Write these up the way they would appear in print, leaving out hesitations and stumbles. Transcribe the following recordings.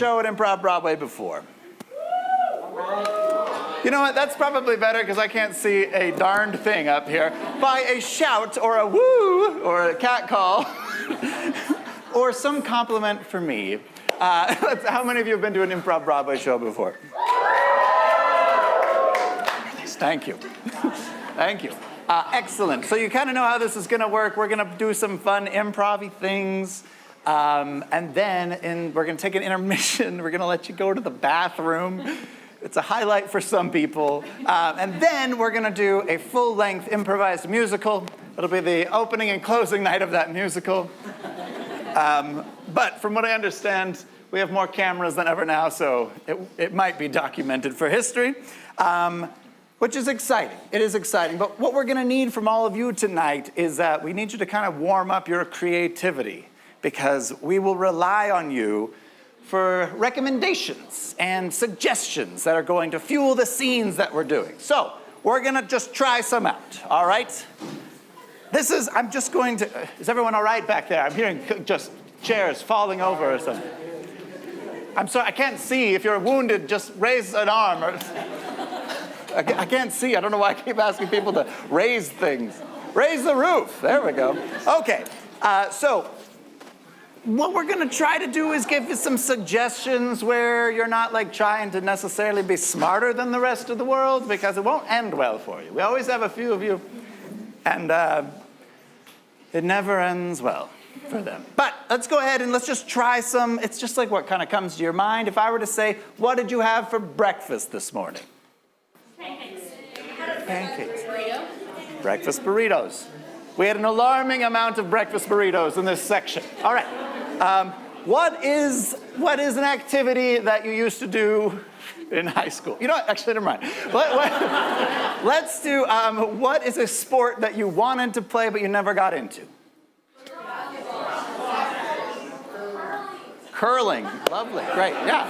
show at Improv Broadway before? You know what, that's probably better because I can't see a darned thing up here. By a shout or a woo or a cat call or some compliment for me. How many of you have been to an Improv Broadway show before? Thank you. Thank you. Excellent. So you kind of know how this is going to work. We're going to do some fun improv-y things. And then we're going to take an intermission. We're going to let you go to the bathroom. It's a highlight for some people. And then we're going to do a full-length improvised musical. It'll be the opening and closing night of that musical. But from what I understand, we have more cameras than ever now, so it might be documented for history, which is exciting. It is exciting. But what we're going to need from all of you tonight is that we need you to kind of warm up your creativity, because we will rely on you for recommendations and suggestions that are going to fuel the scenes that we're doing. So we're going to just try some out, all right? I'm just going to, is everyone all right back there? I'm hearing just chairs falling over or something. I'm sorry, I can't see. If you're wounded, just raise an arm. I can't see. I don't know why I keep asking people to raise things. Raise the roof. There we go. Okay, so what we're going to try to do is give you some suggestions where you're not like trying to necessarily be smarter than the rest of the world, because it won't end well for you. We always have a few of you, and it never ends well for them. But let's go ahead and let's just try some. It's just like what kind of comes to your mind. If I were to say, what did you have for breakfast this morning? Pancakes. Burrito. Breakfast burritos. We had an alarming amount of breakfast burritos in this section. All right. What is an activity that you used to do in high school? You know what? Actually, never mind. Let's do, what is a sport that you wanted to play but you never got into? Curling. Lovely. Great. Yeah.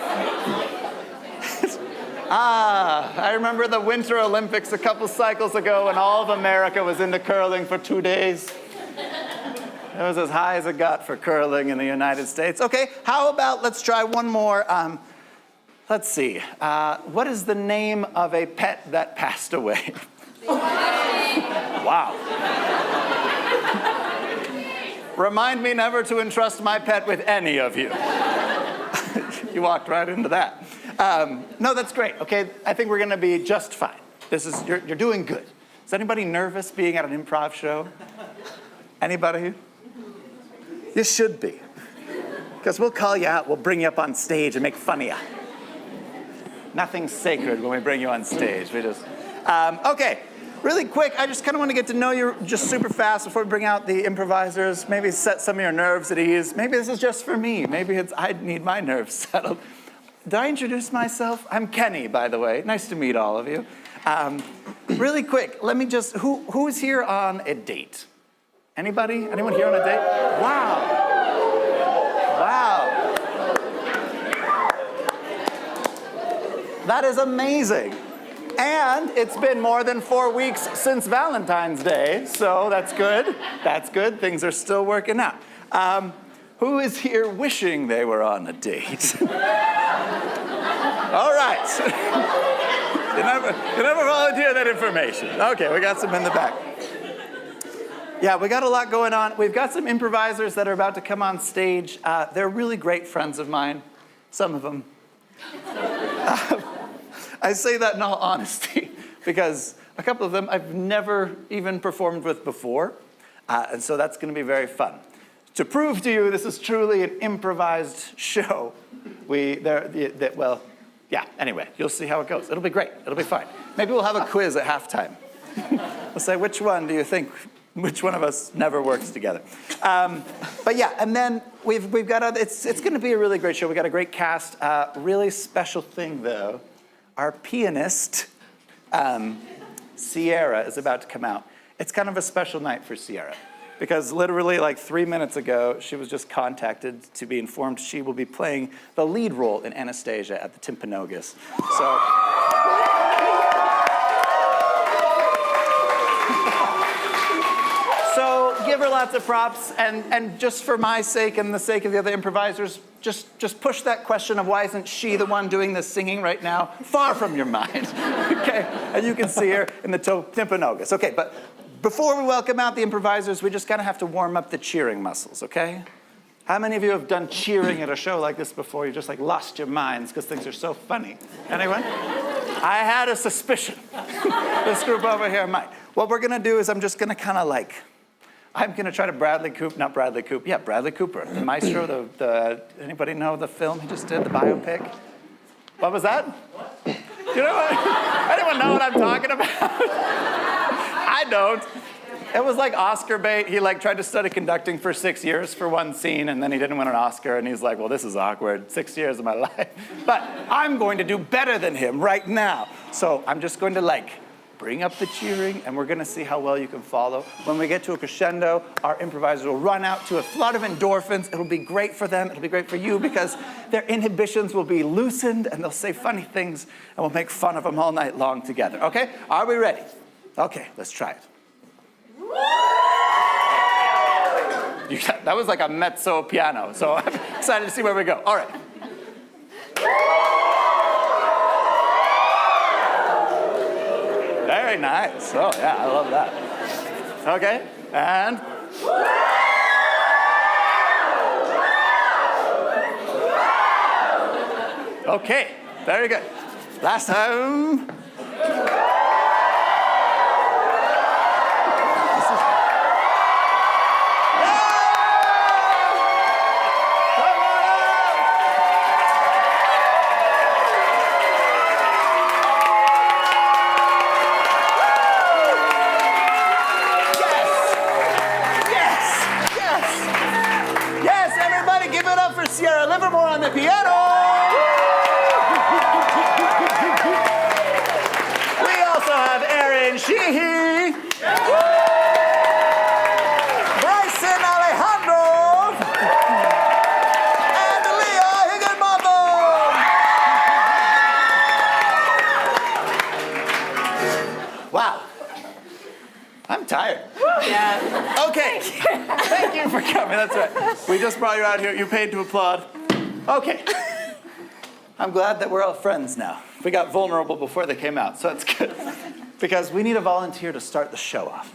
I remember the Winter Olympics a couple cycles ago when all of America was into curling for 2 days. It was as high as it got for curling in the United States. Okay, how about let's try one more. Let's see. What is the name of a pet that passed away? Wow. Remind me never to entrust my pet with any of you. You walked right into that. No, that's great. Okay, I think we're going to be just fine. You're doing good. Is anybody nervous being at an improv show? Anybody? You should be. Because we'll call you out, we'll bring you up on stage and make fun of you. Nothing's sacred when we bring you on stage. We just, okay, really quick, I just kind of want to get to know you just super fast before we bring out the improvisers. Maybe set some of your nerves at ease. Maybe this is just for me. Maybe I need my nerves settled. Did I introduce myself? I'm Kenny, by the way. Nice to meet all of you. Really quick, let me just, who's here on a date? Anybody? Anyone here on a date? Wow. Wow. That is amazing. And it's been more than 4 weeks since Valentine's Day, so that's good. That's good. Things are still working out. Who is here wishing they were on a date? All right. You never volunteer that information. Okay, we got some in the back. Yeah, we got a lot going on. We've got some improvisers that are about to come on stage. They're really great friends of mine, some of them. I say that in all honesty, because a couple of them I've never even performed with before, and so that's going to be very fun. To prove to you this is truly an improvised show, anyway, you'll see how it goes. It'll be great. It'll be fine. Maybe we'll have a quiz at halftime. We'll say, which one do you think, which one of us never works together? But yeah, and then we've got, it's going to be a really great show. We've got a great cast. Really special thing, though. Our pianist, Sierra, is about to come out. It's kind of a special night for Sierra, because literally like 3 minutes ago, she was just contacted to be informed she will be playing the lead role in Anastasia at the Timpanogos. So give her lots of props, and just for my sake and the sake of the other improvisers, just push that question of why isn't she the one doing the singing right now far from your mind, okay? And you can see her in the Timpanogos. Okay, but before we welcome out the improvisers, we just kind of have to warm up the cheering muscles, okay? How many of you have done cheering at a show like this before? You just like lost your minds because things are so funny. Anyone? I had a suspicion. This group over here might. What we're gonna do is I'm just gonna kind of like, I'm gonna try to Bradley Cooper, Bradley Cooper, the maestro, anybody know the film he just did, the biopic? What was that? What? You know what? Anyone know what I'm talking about? I don't. It was like Oscar bait. He like tried to study conducting for 6 years for one scene, and then he didn't win an Oscar, and he's like, well, this is awkward, 6 years of my life. But I'm going to do better than him right now. So I'm just going to like, bring up the cheering, and we're gonna see how well you can follow. When we get to a crescendo, our improvisers will run out to a flood of endorphins. It'll be great for them, it'll be great for you, because their inhibitions will be loosened, and they'll say funny things, and we'll make fun of them all night long together, okay? Are we ready? Okay, let's try it. That was like a mezzo piano, so I'm excited to see where we go. All right. Very nice. Oh, yeah, I love that. Okay, and... Okay, very good. Last time. Sierra Livermore on the piano. We also have Erin Sheehy. Bryson Alejandro. And Leah Higginbotham. Wow. I'm tired. Yeah. Okay. Thank you for coming. That's right. We just brought you out here. You paid to applaud. Okay. I'm glad that we're all friends now. We got vulnerable before they came out, so that's good. Because we need a volunteer to start the show off.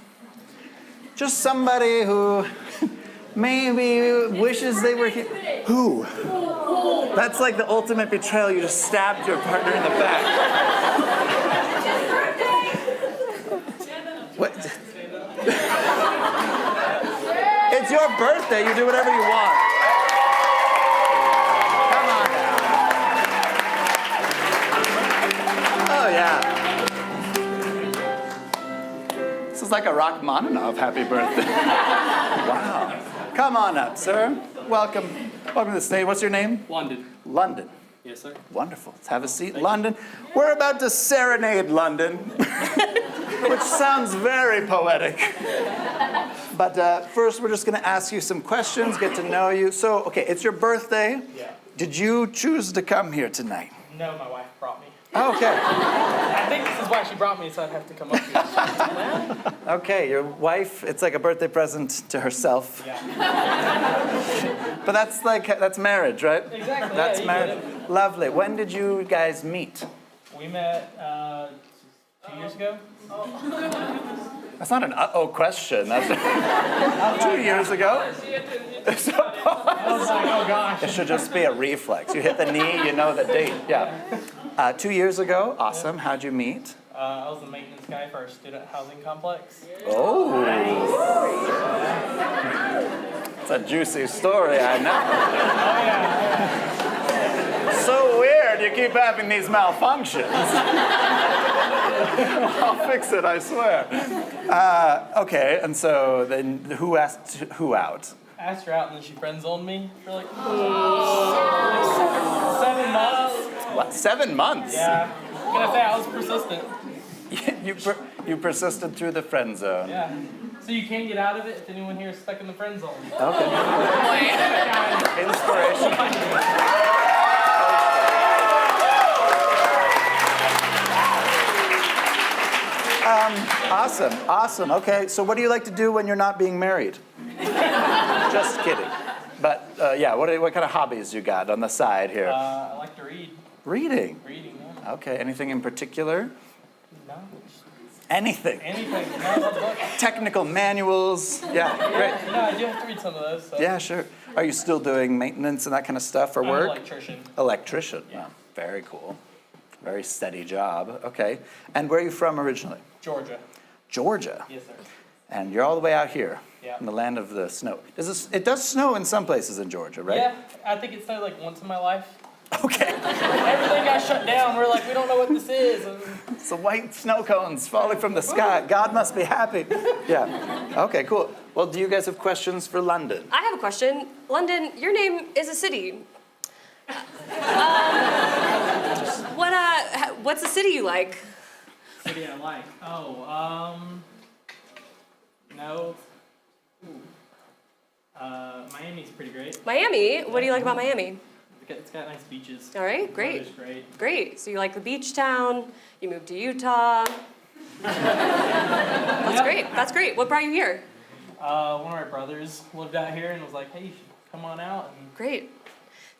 Just somebody who maybe wishes they were here. Who? That's like the ultimate betrayal. You just stabbed your partner in the back. What? It's your birthday. You do whatever you want. Come on now. Oh, yeah. This is like a Rachmaninoff happy birthday. Wow. Come on up, sir. Welcome. Welcome to the stage. What's your name? London. London. Yes, sir. Wonderful. Let's have a seat. London. We're about to serenade London, which sounds very poetic. But first, we're just going to ask you some questions, get to know you. So, okay, it's your birthday. Yeah. Did you choose to come here tonight? No, my wife brought me. Okay. I think this is why she brought me, so I'd have to come up here. Okay, your wife, it's like a birthday present to herself. Yeah. But that's marriage, right? Exactly. That's yeah, marriage. Lovely. When did you guys meet? We met 2 years ago. That's not an uh-oh question. That's 2 years ago. I was like, oh gosh. It should just be a reflex. You hit the knee, you know the date. Yeah. 2 years ago, awesome. How'd you meet? I was the maintenance guy for our student housing complex. Oh. It's a juicy story, I know. Oh yeah. So weird, you keep having these malfunctions. I'll fix it, I swear. Okay, and so then who asked who out? I asked her out and then she friend-zoned me for like 7 months. What, 7 months? Yeah. Can I say I was persistent? You persisted through the friend zone. Yeah. So you can't get out of it if anyone here is stuck in the friend zone. Okay. Inspiration. Awesome. Okay, so what do you like to do when you're not being married? Just kidding. But yeah, what kind of hobbies you got on the side here? I like to read. Reading? Reading, yeah. Okay, anything in particular? No. Anything? Anything. No, book. Technical manuals? Yeah, great. No, I do have to read some of those. So. Yeah, sure. Are you still doing maintenance and that kind of stuff for I'm work? an electrician. Electrician. Yeah. Oh, very cool. Very steady job. Okay. And where are you from originally? Georgia. Georgia. Yes, sir. And you're all the way out here. Yeah. In the land of the snow. It does snow in some places in Georgia, right? Yeah, I think it snowed like once in my life. Okay. Everything got shut down. We're like, we don't know what this is. And It's the white snow cones falling from the sky. God must be happy. Yeah. Okay, cool. Well, do you guys have questions for London? I have a question. London, your name is a city. What's a city you like? city I like. No. Miami's pretty great. Miami? What do you like about Miami? It's got nice beaches. All right, great. Weather's great. Great. So you like the beach town, you moved to Utah. That's great. That's great. What brought you here? One of my brothers lived out here and was like, hey, you should come on out. And Great.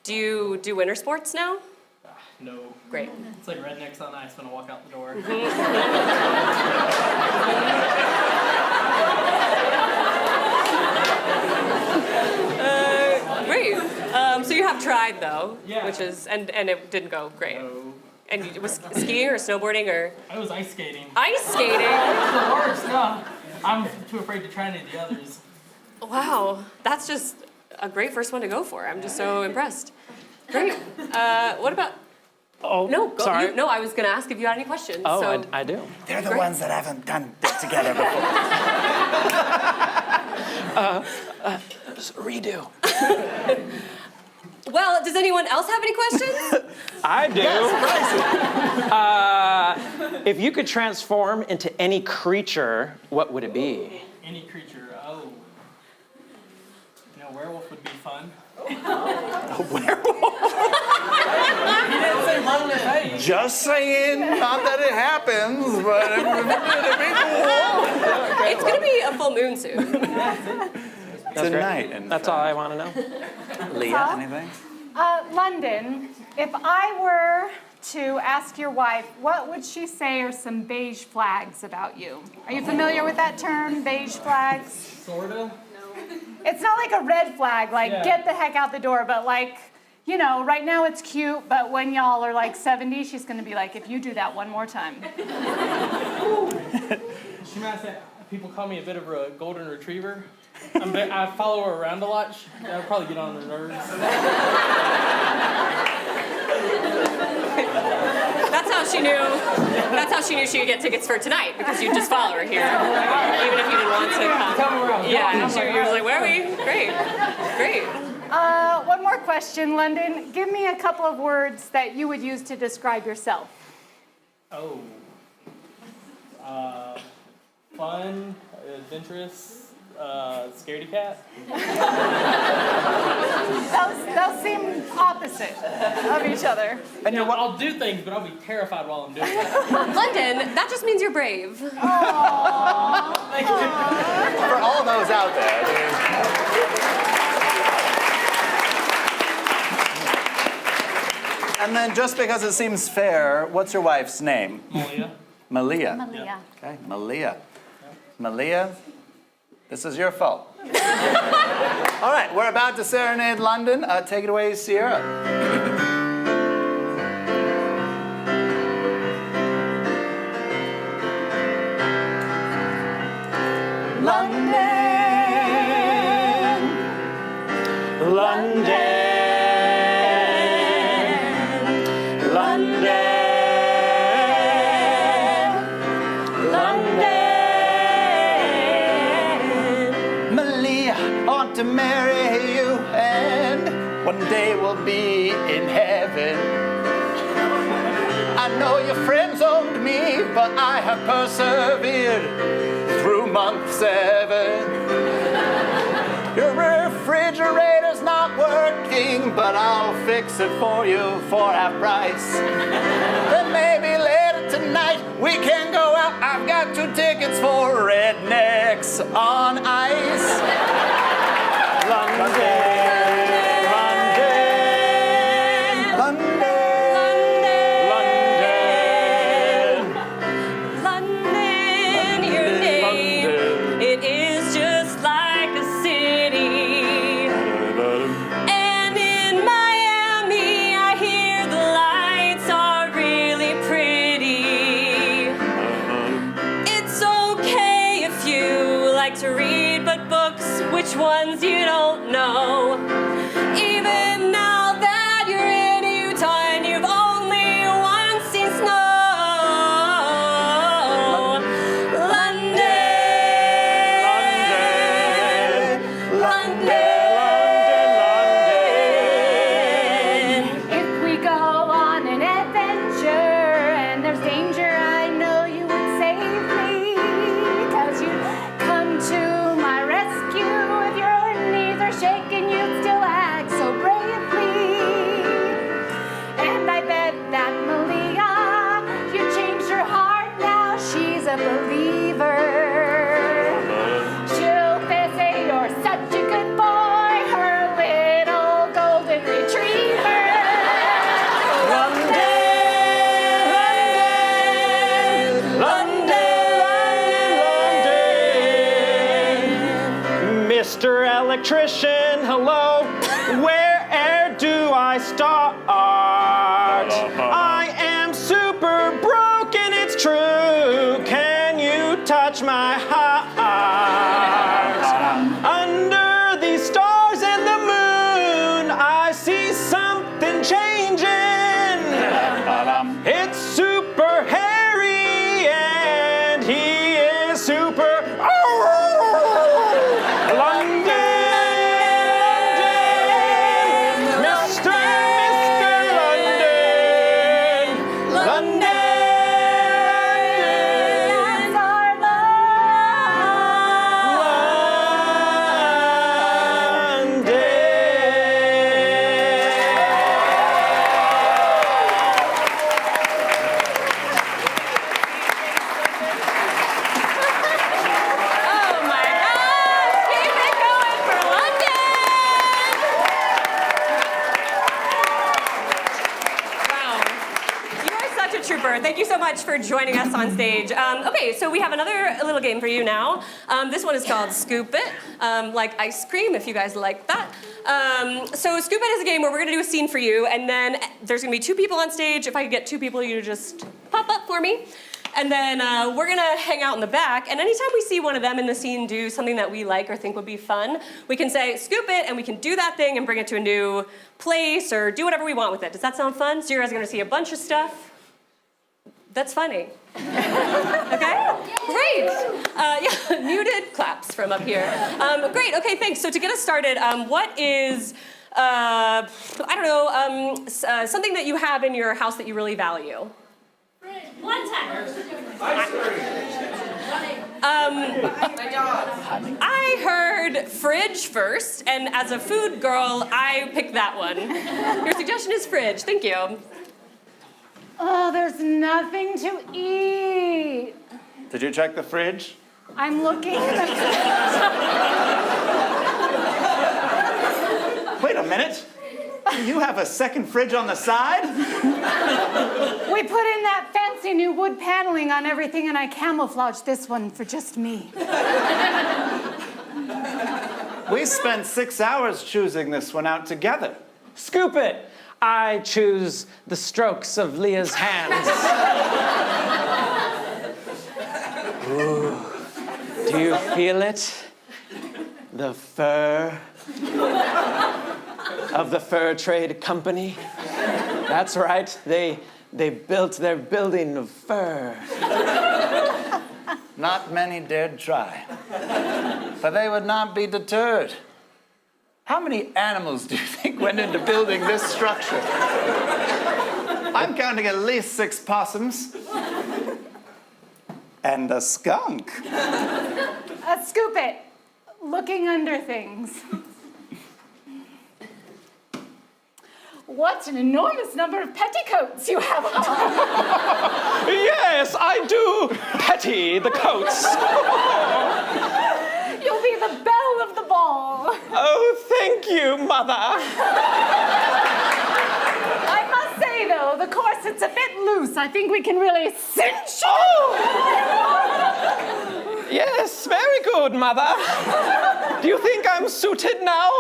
Do you do winter sports now? no. Great. It's like rednecks on ice when I walk out the door. Great. So you have tried though, Yeah. which is and it didn't go great. So And it was skiing or snowboarding or I was ice skating. ice skating? It's the worst. No, I'm too afraid to try any of the others. Wow, that's just a great first one to go for. I'm just so impressed. Great. What about? Oh, No, go, sorry. no. I was gonna ask if you had any questions. Oh, so. I do. They're the Great. ones that haven't done it together before. Just redo. Well, does anyone else have any questions? I do. If you could transform into any creature, what would it be? Any creature. Oh. You know, werewolf would be fun. A werewolf? He didn't say run in the face. Just saying, not that it happens, but it'd be cool. It's gonna be a full moon soon. That's great. Tonight. And That's all I want to know. Leah, anything? London, if I were to ask your wife, what would she say are some beige flags about you? Are you familiar with that term, beige flags? Sorta. It's not like a red flag, like Yeah. get the heck out the door, but like, you know, right now it's cute, but when y'all are like 70, she's gonna be like, if you do that one more time. She might say, people call me a bit of a golden retriever. I follow her around a lot. I'll probably get on her nerves. That's how she knew. That's how she knew she could get tickets for tonight because you just follow her here, even if you didn't want to come. Tell me where I'm Yeah, going. and she was like, "Where are we?" Great, great. One more question, London. Give me a couple of words that you would use to describe yourself. Oh. Fun, adventurous, scaredy cat. Those seem opposite of each other. And Yeah, you're I'll do things, but I'll be terrified while I'm doing it. London, that just means you're brave. for all those out there. And then just because it seems fair, what's your wife's name? Malia. Malia. Malia. Okay, Malia. Malia, this is your fault. All right, we're about to serenade London. Take it away, Sierra. London, London, London, London. Malia, I want to marry you, and one day we'll be in heaven. I know your friends owned me, but I have persevered through month 7. Your refrigerator's not working, but I'll fix it for you for half price. Then maybe later tonight we can go out. I've got 2 tickets for rednecks on ice. London. London, your name, it is just like a city. And in Miami, I hear the lights are really pretty. It's okay if you like to read, but books, which ones you don't know. Even now that you're in Utah and you've only once seen snow. If we go on an adventure and there's danger, I know you would save me. 'Cause you'd come to my rescue. If your knees are shaking, you'd still act so bravely. And I bet that Malia, you changed her heart, now she's a believer. She'll say you're such a good boy, her little golden retriever. Mr. Electrician, hello. Where do I start? I am super broken, it's true. Can you touch my heart? Under these stars and the moon, I see something changing. It's super hairy and he is super London, Mr. London, That's our Oh my gosh, keep it going for London! Wow, you are such a trooper. Thank you so much for joining us on stage. Okay, so we have another little game for you now. This one is called Scoop It, like ice cream, if you guys like that. So Scoop It is a game where we're gonna do a scene for you, and then there's gonna be 2 people on stage. If I could get 2 people, you just pop up for me. And then we're gonna hang out in the back, and anytime we see one of them in the scene do something that we like or think would be fun, we can say, scoop it, and we can do that thing and bring it to a new place or do whatever we want with it. Does that sound fun? So you guys are gonna see a bunch of stuff. That's funny. Okay? Great. Yeah, muted claps from up here. Great, okay, thanks. So to get us started, what is, I don't know, something that you have in your house that you really value? One time. I heard fridge first, and as a food girl, I picked that one. Your suggestion is fridge. Thank you. Oh, there's nothing to eat. Did you check the fridge? I'm looking. Wait a minute. You have a second fridge on the side? We put in that fancy new wood paneling on everything, and I camouflaged this one for just me. We spent 6 hours choosing this one out together. Scoop it. I choose the strokes of Leah's hands. Ooh. Do you feel it? The fur of the fur trade company. That's right. They built their building of fur. Not many dared try, but they would not be deterred. How many animals do you think went into building this structure? I'm counting at least 6 possums. And a skunk. Scoop it. Looking under things. What an enormous number of petticoats you have on. Yes, I do. Betty, the coats. You'll be the belle of the ball. Oh, thank you, Mother. I must say, though, the corset's a bit loose. I think we can really cinch. Oh! Yes, very good, Mother. Do you think I'm suited now?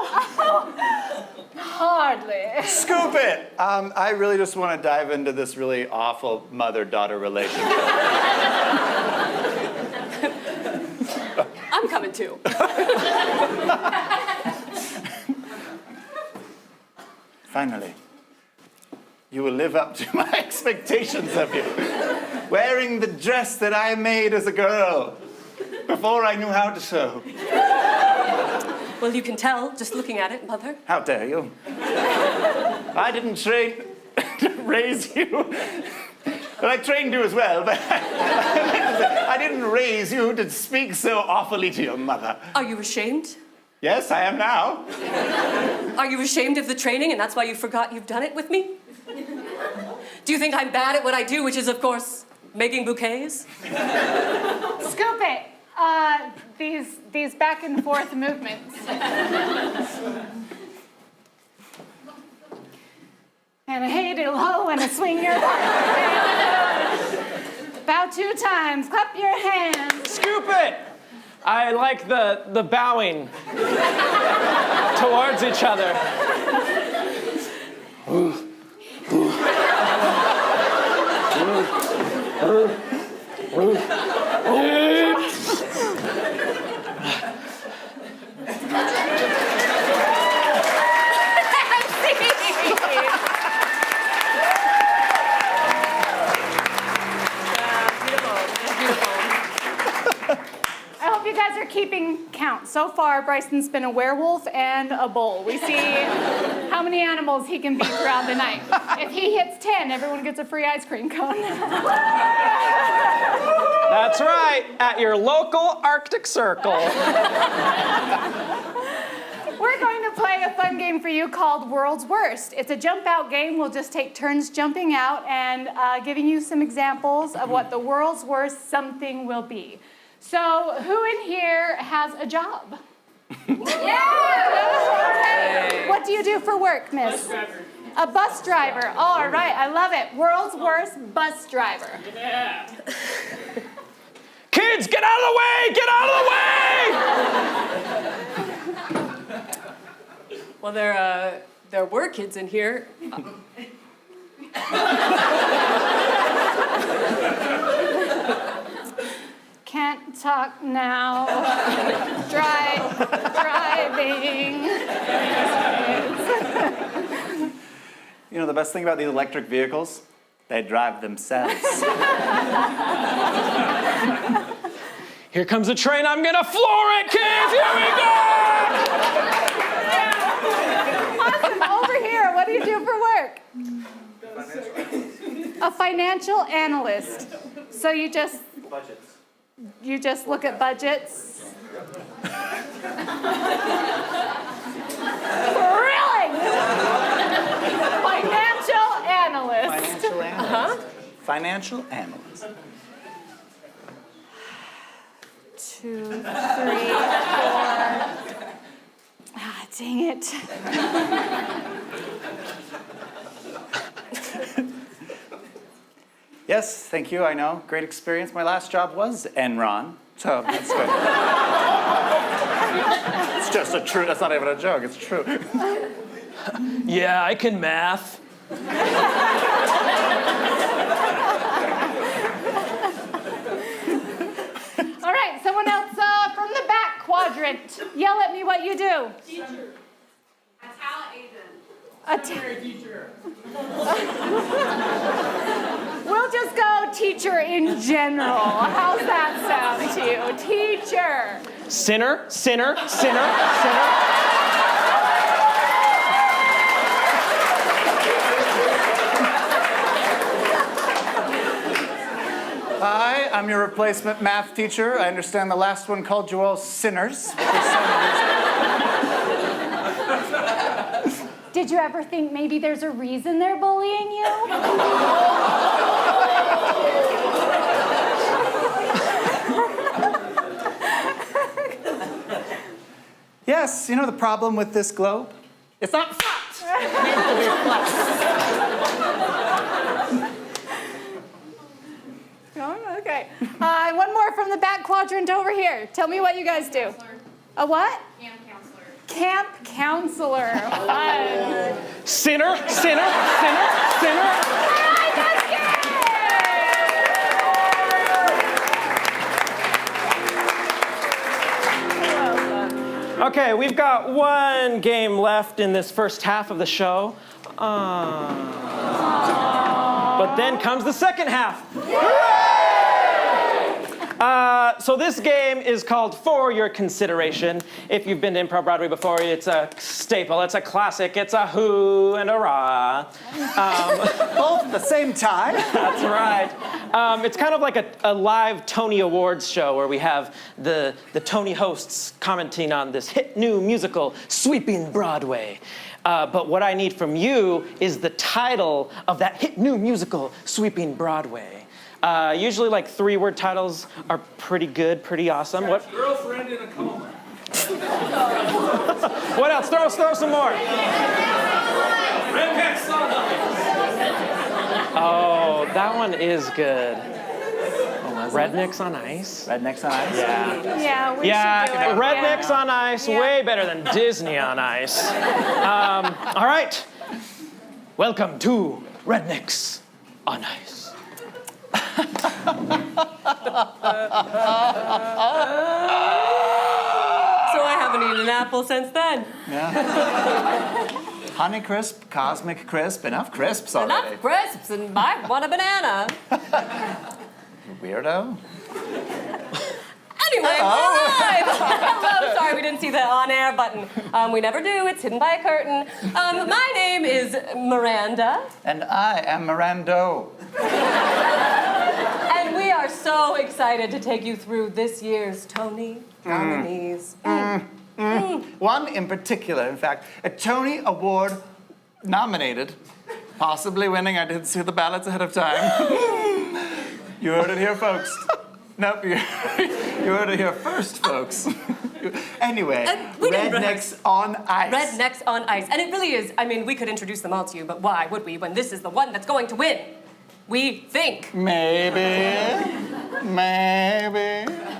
Hardly. Scoop it! I really just want to dive into this really awful mother-daughter relationship. I'm coming too. Finally, you will live up to my expectations of you. Wearing the dress that I made as a girl before I knew how to sew. Well, you can tell just looking at it, Mother. How dare you? I didn't raise you. Well, I trained you as well, but I didn't raise you to speak so awfully to your mother. Are you ashamed? Yes, I am now. Are you ashamed of the training and that's why you forgot you've done it with me? Do you think I'm bad at what I do, which is, of course, making bouquets? Scoop it. These back and forth movements. And a hey to low and a swing your bow 2 times, clap your hands. Scoop it. I like the bowing towards each other. You guys are keeping count. So far, Bryson's been a werewolf and a bull. We see how many animals he can beat throughout the night. If he hits 10, everyone gets a free ice cream cone. That's right, at your local Arctic Circle. We're going to play a fun game for you called World's Worst. It's a jump out game. We'll just take turns jumping out and giving you some examples of what the world's worst something will be. So, who in here has a job? Yeah! What do you do for work, miss? Bus driver. A bus driver. All right, I love it. World's worst bus driver. Yeah. Kids, get out of the way! Get out of the way! Well, there were kids in here. Can't talk now. Driving. You know, the best thing about these electric vehicles? They drive themselves. Here comes a train, I'm gonna floor it, kids! Here we go! Awesome, over here, what do you do for work? A financial analyst. So you just look at budgets? Thrilling! Financial analyst. Financial analyst. Financial analyst. 2, 3, 4. Ah, dang it. Yes, thank you, I know. Great experience. My last job was Enron, so that's good. It's just a true, that's not even a joke, it's true. Yeah, I can math. All right, someone else from the back quadrant. Yell at me what you do. Teacher. A talent agent. Secretary teacher. We'll just go teacher in general. How's that sound to you? Teacher. Sinner, sinner, sinner, sinner. Hi, I'm your replacement math teacher. I understand the last one called you all sinners. Did you ever think maybe there's a reason they're bullying you? Yes, you know the problem with this globe? It's not flat. It needs to be flat. Oh, okay. One more from the back quadrant over here. Tell me what you guys do. A what? Camp counselor. Camp counselor. Fun. Sinner, sinner, sinner, sinner. Okay, we've got one game left in this first half of the show. But then comes the second half. So this game is called For Your Consideration. If you've been to ImprovBroadway before, it's a staple, it's a classic, it's a who and a rah. Both at the same time. That's right. It's kind of like a live Tony Awards show where we have the Tony hosts commenting on this hit new musical, Sweeping Broadway. But what I need from you is the title of that hit new musical, Sweeping Broadway. Usually like 3-word titles are pretty good, pretty awesome. What? Girlfriend in a coma. What else? Throw some more. Redneck on ice. Oh, that one is good. Rednecks on Ice. Rednecks on Ice? Yeah. Yeah, we Yeah, should do it. Rednecks Yeah. on Ice, Yeah. way better than Disney on Ice. All right. Welcome to Rednecks on Ice. So I haven't eaten an apple since then. Honey crisp, cosmic crisp, enough crisps already. Enough crisps and I want a banana. Weirdo. Anyway, we're live. Hello, sorry we didn't see the on-air button. We never do, it's hidden by a curtain. My name is Miranda. And I am Mirando. And we are so excited to take you through this year's Tony nominees. One in particular, in fact, a Tony Award nominated, possibly winning. I didn't see the ballots ahead of time. You heard it here, folks. Nope, you heard it here first, folks. Anyway, we didn't Rednecks on Ice. Rednecks on Ice. And it really is, I mean, we could introduce them all to you, but why would we when this is the one that's going to win? We think. Maybe.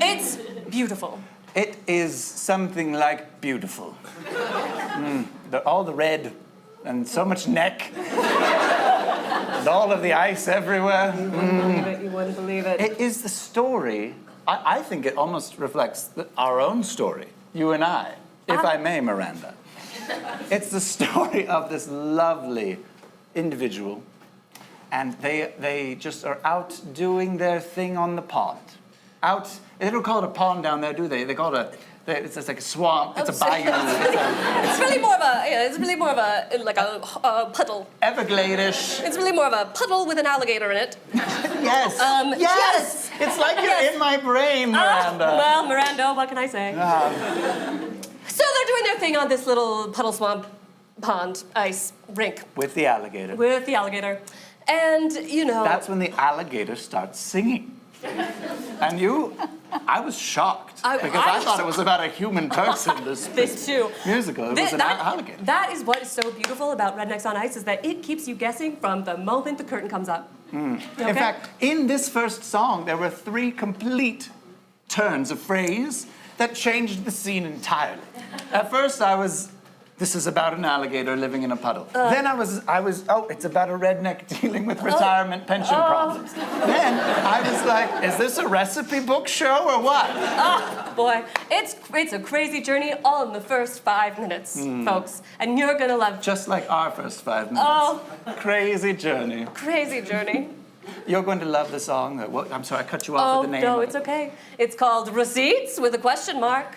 It's beautiful. It is something like beautiful. All the red and so much neck. And all of the ice everywhere. You wouldn't believe it. It is the story, I think it almost reflects our own story, you and I, if I may, Miranda. It's the story of this lovely individual, and they just are out doing their thing on the pond. They don't call it a pond down there, do they? They call it it's like a swamp, it's a bayou. It's really more of a like a puddle. Evergladish. It's really more of a puddle with an alligator in it. Yes. Yes. It's like you're in my brain, Miranda. Well, Miranda, what can I say? So they're doing their thing on this little puddle swamp pond ice rink With the alligator. with the alligator. And, you know... That's when the alligator starts singing. And I was shocked because I thought it was about a human person, this too. musical. It was an alligator. That is what is so beautiful about Rednecks on Ice is that it keeps you guessing from the moment the curtain comes up. In fact, in this first song, there were 3 complete turns of phrase that changed the scene entirely. At first, this is about an alligator living in a puddle. Then I was, it's about a redneck dealing with retirement pension problems. Then I was like, is this a recipe book show or what? Oh, boy. It's a crazy journey all in the first 5 minutes, folks. And you're gonna love Just like our first 5 minutes. Oh. Crazy journey. crazy journey. You're going to love the song. I'm sorry, I cut you off Oh, with the name. no, it's okay. It's called Receipts with a question mark.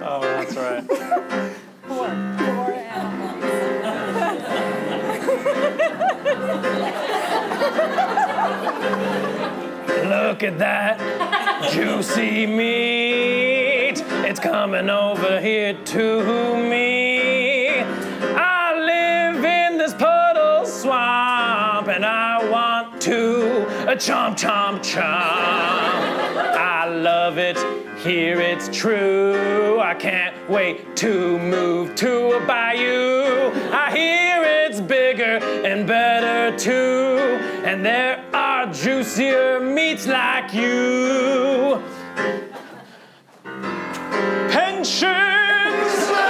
Oh, that's right. Four animals. Look at that juicy meat. It's coming over here to me. I live in this puddle swamp and I want to chomp, chomp, chomp. I love it, here it's true. I can't wait to move to a bayou. I hear it's bigger and better too, and there are juicier meats like you. Pensions low.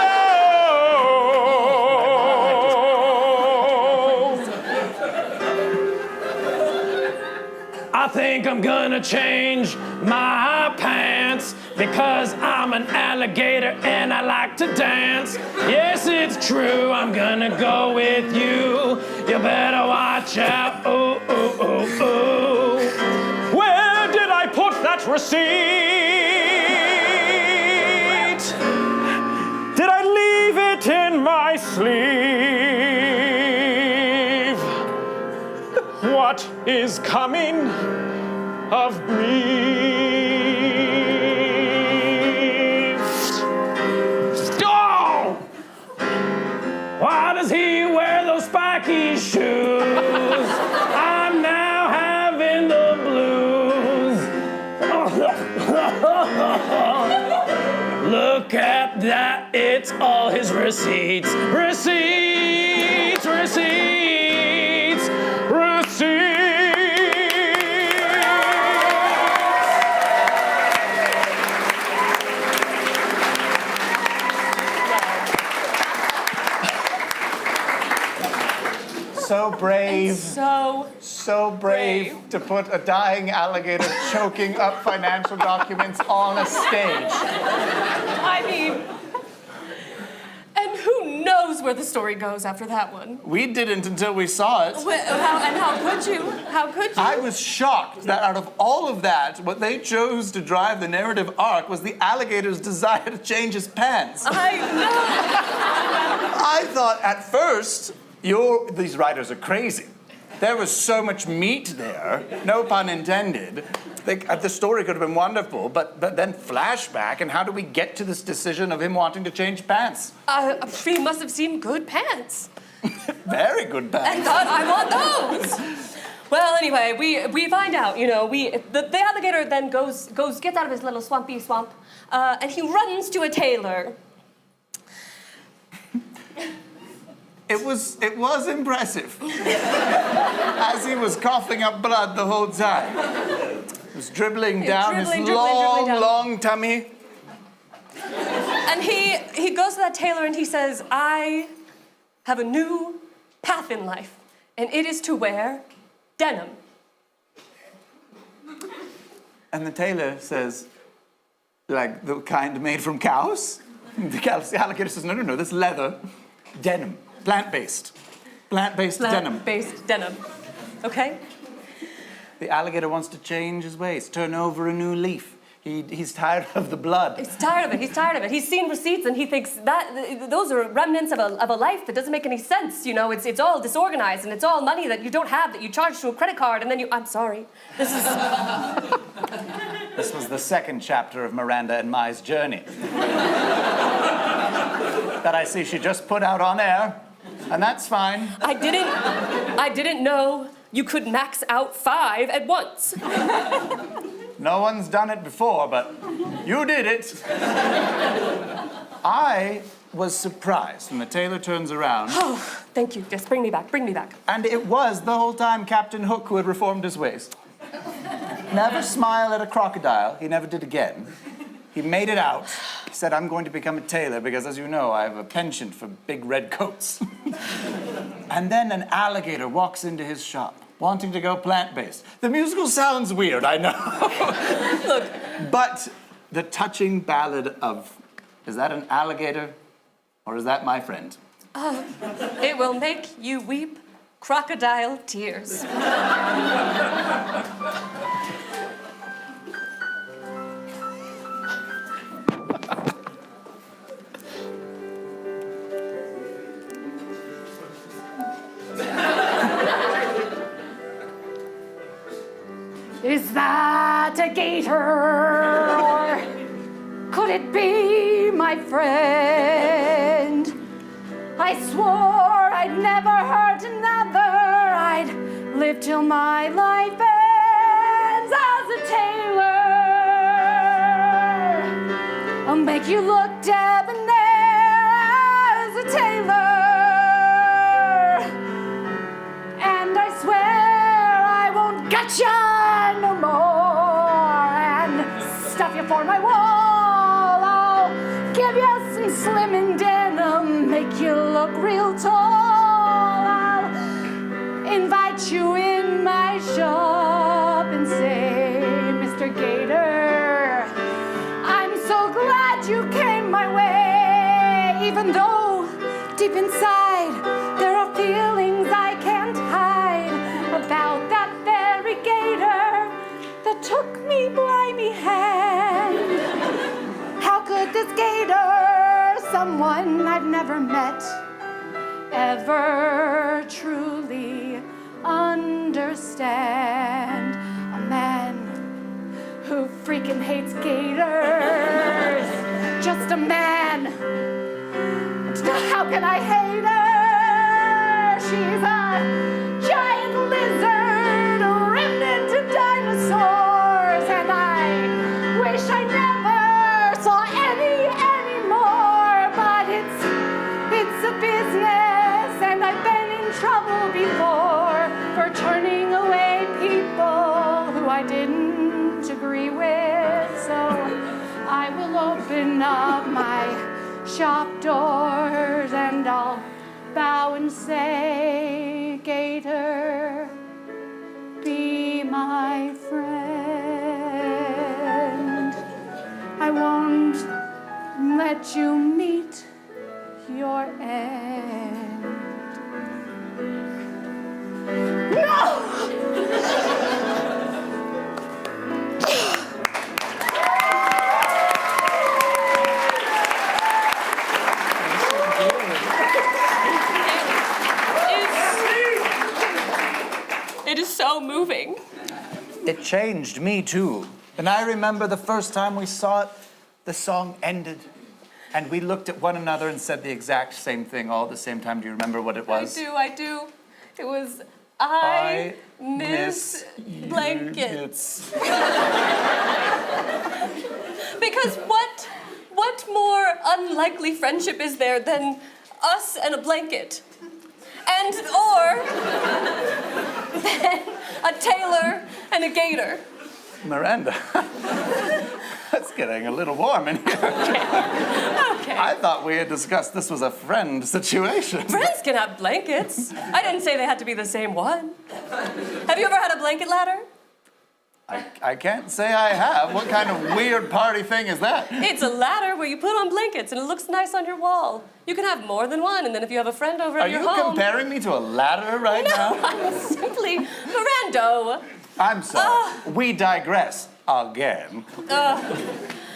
I think I'm gonna change my pants because I'm an alligator and I like to dance. Yes, it's true, I'm gonna go with you. You better watch out. Ooh, ooh, ooh, ooh. Where did I put that receipt? Did I leave it in my sleeve? What is coming of me? Oh! Why does he wear those spiky shoes? I'm now having the blues. Look at that, it's all his receipts. Receipts, receipts, receipts. So brave. So brave to put a dying alligator choking up financial documents on a stage. I mean, and who knows where the story goes after that one? We didn't until we saw it. How could you? How could you? I was shocked that out of all of that, what they chose to drive the narrative arc was the alligator's desire to change his pants. I know. I thought at first, these writers are crazy. There was so much meat there, no pun intended. The story could have been wonderful, but then flashback, and how do we get to this decision of him wanting to change pants? He must have seen good pants. Very good And pants. thought, I want those. Well, anyway, we find out, the alligator then gets out of his little swampy swamp, and he runs to a tailor. It was impressive. As he was coughing up blood the whole time. He was dribbling down his long tummy. And he goes to that tailor and he says, I have a new path in life, and it is to wear denim. And the tailor says, like the kind made from cows? The alligator says, no, this leather, denim. Plant-based denim. Plant-based denim. Okay? The alligator wants to change his ways, turn over a new leaf. He's tired of the blood. He's tired of it. He's seen receipts and he thinks that those are remnants of a life that doesn't make any sense. It's all disorganized and it's all money that you don't have that you charge to a credit card and then I'm sorry. This was the second chapter of Miranda and Mai's journey. That I see she just put out on air, and that's fine. I didn't know you could max out 5 at once. No one's done it before, but you did it. I was surprised when the tailor turns around. Oh, thank you. Yes, bring me back. And it was the whole time Captain Hook who had reformed his ways. Never smile at a crocodile. He never did again. He made it out. He said, I'm going to become a tailor because, as you know, I have a penchant for big red coats. And then an alligator walks into his shop, wanting to go plant-based. The musical sounds weird, I know. Look. But the touching ballad of, is that an alligator or is that my friend? It will make you weep crocodile tears. Is that a gator? Or could it be my friend? I swore I'd never hurt another. I'd live till my life ends as a tailor. make you look debonair as a tailor. And I swear I won't gotcha no more and stuff you for my wall. I'll give you some slimming denim, make you look real tall. I'll invite you in my shop and say, Mr. Gator, I'm so glad you came my way, even though deep inside there are feelings I can't hide about that very gator that took me by me hand. How could this gator, someone I've never met, ever truly understand a man who freaking hates gators? Just a man. How can I hate her? She's a giant lizard, a remnant of dinosaurs, and I wish I never saw any more. But it's a business, and I've been in trouble before for turning away people who I didn't agree with. So I will open up my shop doors and I'll bow and say, Gator, be my friend. I won't let you meet your end. No! It is so moving. It changed me too. And I remember the first time we saw it, the song ended. And we looked at one another and said the exact same thing all at the same time. Do you remember what it was? I do. It was, I miss blankets. Because what more unlikely friendship is there than us and a blanket? And, or, than a tailor and a gator. Miranda, it's getting a little warm in here. Okay. I thought we had discussed this was a friend situation. Friends can have blankets. I didn't say they had to be the same one. Have you ever had a blanket ladder? I can't say I have. What kind of weird party thing is that? It's a ladder where you put on blankets and it looks nice on your wall. You can have more than one, and then if you have a friend over at your home... Are you comparing me to a ladder right now? I'm simply... Mirando! I'm sorry. We digress again.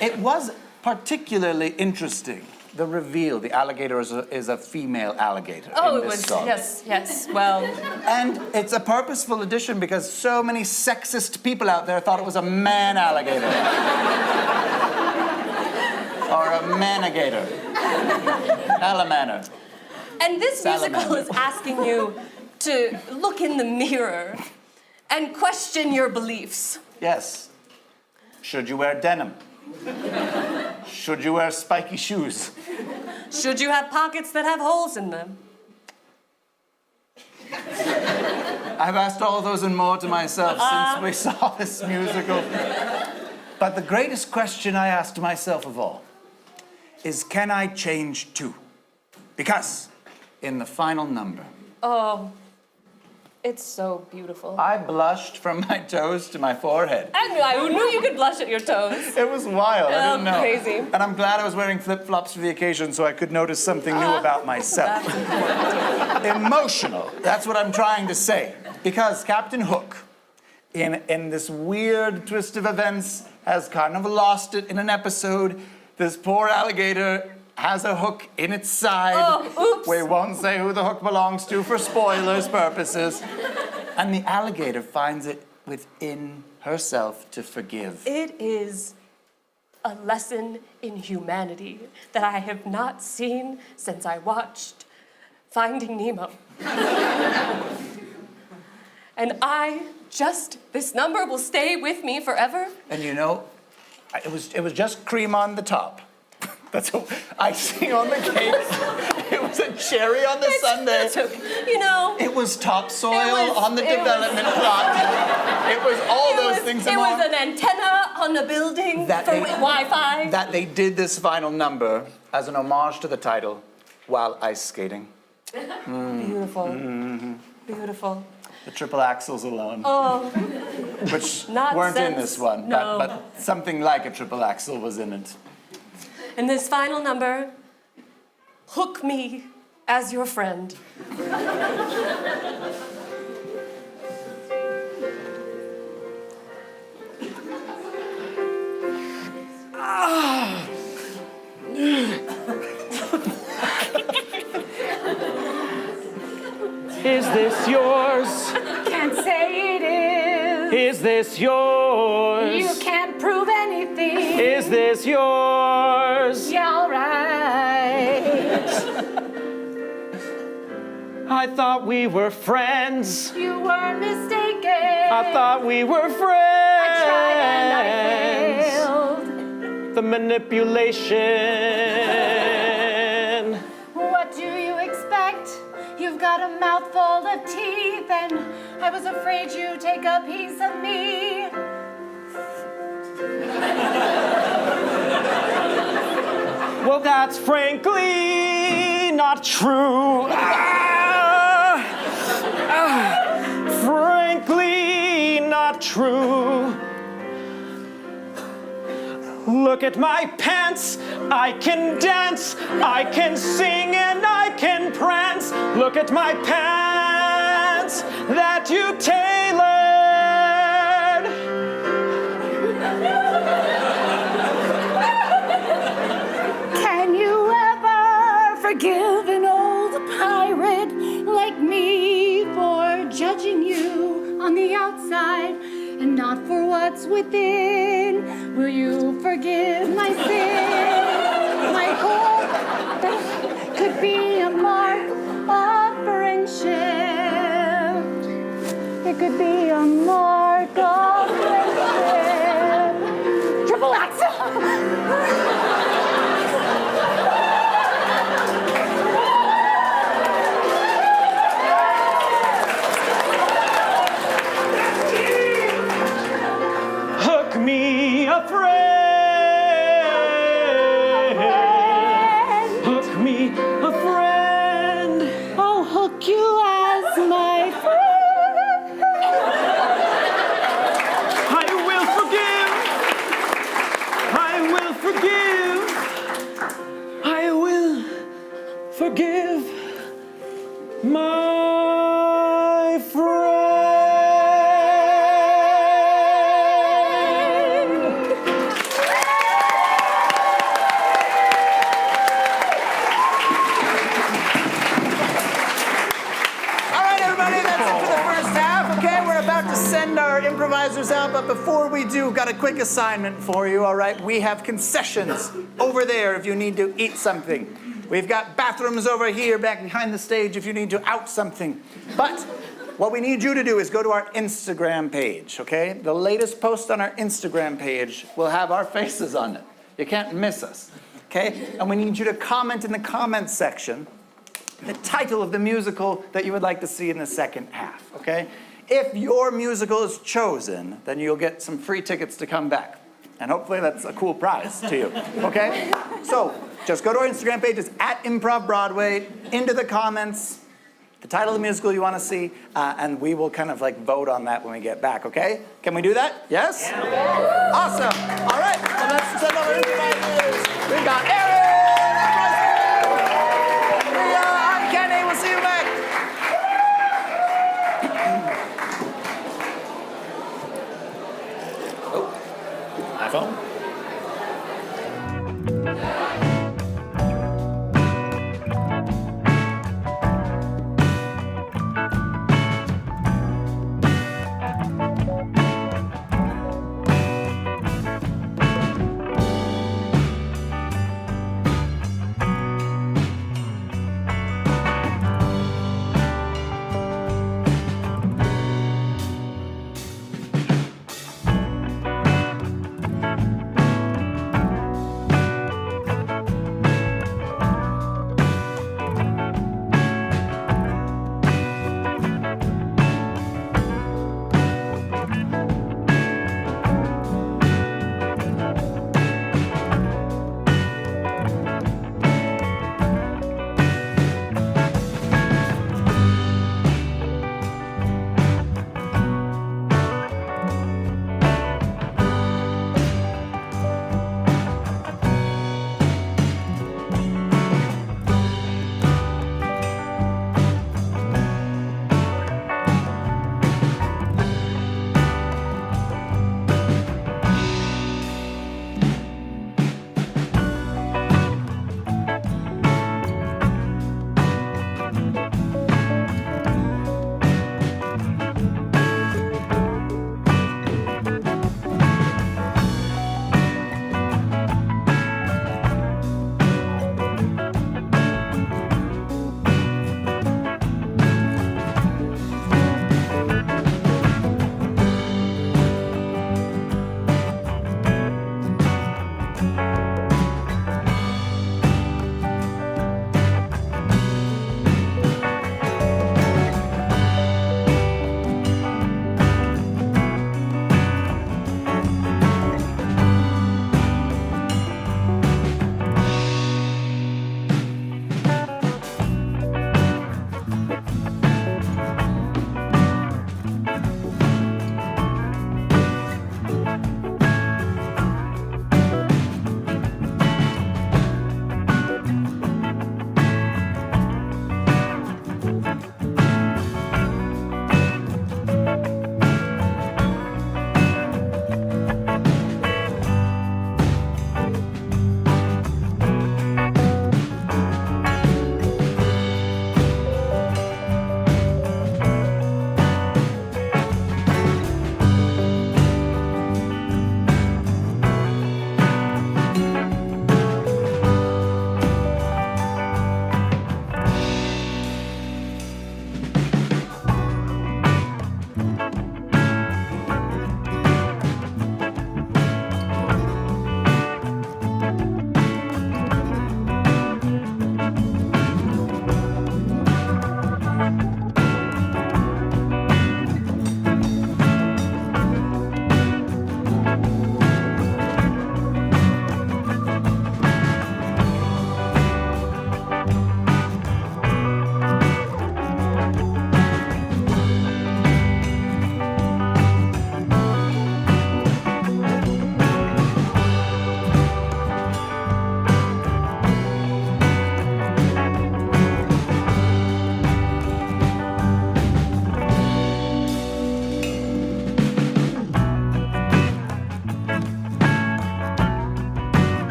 It was particularly interesting, the reveal. The alligator is a female alligator Oh, in it this was... song. Yes, well... And it's a purposeful addition because so many sexist people out there thought it was a man alligator. Or a manigator. Alligator. And this musical Salamander. is asking you to look in the mirror and question your beliefs. Yes. Should you wear denim? Should you wear spiky shoes? Should you have pockets that have holes in them? I've asked all those and more to myself since we saw this musical. But the greatest question I asked myself of all is, can I change too? Because in the final number, Oh, it's so beautiful. I blushed from my toes to my forehead. I knew you could blush at your toes. It was wild, I didn't know. Crazy. And I'm glad I was wearing flip-flops for the occasion so I could notice something new about myself. Emotional, that's what I'm trying to say. Because Captain Hook, in this weird twist of events, has kind of lost it in an episode. This poor alligator has a hook in its side. Oh, oops. We won't say who the hook belongs to for spoilers purposes. And the alligator finds it within herself to forgive. It is a lesson in humanity that I have not seen since I watched Finding Nemo. And this number will stay with me forever. And you know, it was just cream on the top. That's icing on the cake. It was a cherry on the sundae. You know. It was topsoil It was- on the it was- development plot. It was all those things and It more. was an antenna on a building That for they- Wi-Fi. That they did this final number as an homage to the title, while ice skating. Beautiful. Beautiful. The triple axles alone, Oh, which Not weren't in since- this one, no. but something like a triple axle was in it. and this final number, hook me as your friend. Is this yours? Can't say it is. Is this yours? You can't prove anything. Is this yours? Yeah, all right. I thought we were friends. You were mistaken. I thought we were friends. I tried and I failed. The manipulation. What do you expect? You've got a mouthful of teeth, and I was afraid you'd take a piece of me. Well, that's frankly not true. Frankly not true. Look at my pants. I can dance, I can sing, and I can prance. Look at my pants that you tailored. Can you ever forgive an old pirate like me for judging you on the outside and not for what's within? Will you forgive my sin? My hope that could be a mark of friendship. It could be a mark of friendship. Triple axel! Hook me a friend. Hook me a friend. I'll hook you as my friend. I will forgive. I will forgive. I will forgive my friend. All right, everybody, that's it for the first half. Okay, we're about to send our improvisers out, but before we do, got a quick assignment for you. All right, we have concessions over there if you need to eat something. We've got bathrooms over here back behind the stage if you need to out something. But what we need you to do is go to our Instagram page, okay? The latest post on our Instagram page will have our faces on it. You can't miss us, okay? And we need you to comment in the comments section the title of the musical that you would like to see in the second half, okay? If your musical is chosen, then you'll get some free tickets to come back. And hopefully that's a cool prize to you, okay? So just go to our Instagram page, it's at ImprovBroadway, into the comments, the title of the musical you want to see, and we will kind of like vote on that when we get back, okay? Can we do that? Yes? Yeah. Awesome. All right, so let's send over improvisers. We got Erin! I'm Kenny, we'll see you back. iPhone.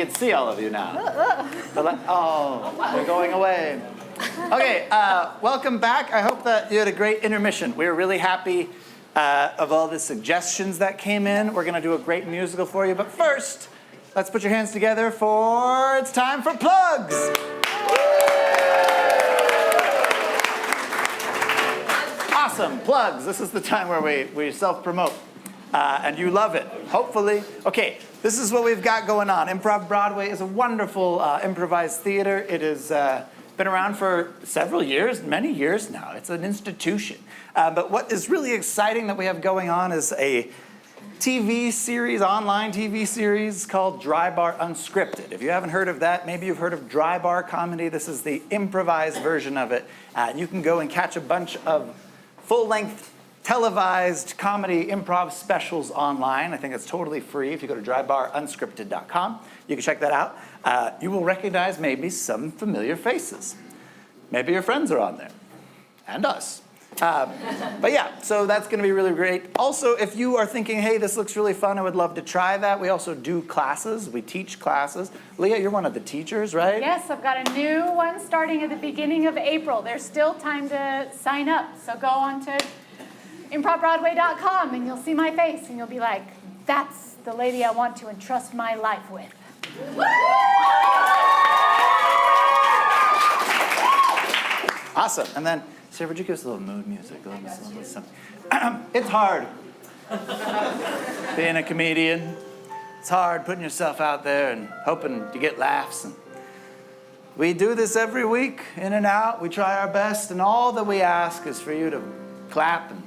could see all of you now. Oh, they're going away. Okay, welcome back. I hope that you had a great intermission. We were really happy of all the suggestions that came in. We're gonna do a great musical for you, but first, let's put your hands together for, it's time for plugs. Awesome, plugs. This is the time where we self-promote, and you love it, hopefully. Okay, this is what we've got going on. ImprovBroadway is a wonderful improvised theater. It has been around for several years, many years now. It's an institution. But what is really exciting that we have going on is a TV series, online TV series called Dry Bar Unscripted. If you haven't heard of that, maybe you've heard of Dry Bar Comedy. This is the improvised version of it. You can go and catch a bunch of full-length televised comedy improv specials online. I think it's totally free. If you go to drybarunscripted.com, you can check that out. You will recognize maybe some familiar faces. Maybe your friends are on there, and us. But yeah, so that's going to be really great. Also, if you are thinking, hey, this looks really fun, I would love to try that, we also do classes. We teach classes. Leah, you're one of the teachers, right? Yes, I've got a new one starting at the beginning of April. There's still time to sign up. So go on to ImprovBroadway.com and you'll see my face and you'll be like, that's the lady I want to entrust my life with. Awesome. And then, Sarah, would you give us a little mood music? A little something. It's hard being a comedian. It's hard putting yourself out there and hoping to get laughs. And we do this every week, in and out. We try our best, and all that we ask is for you to clap and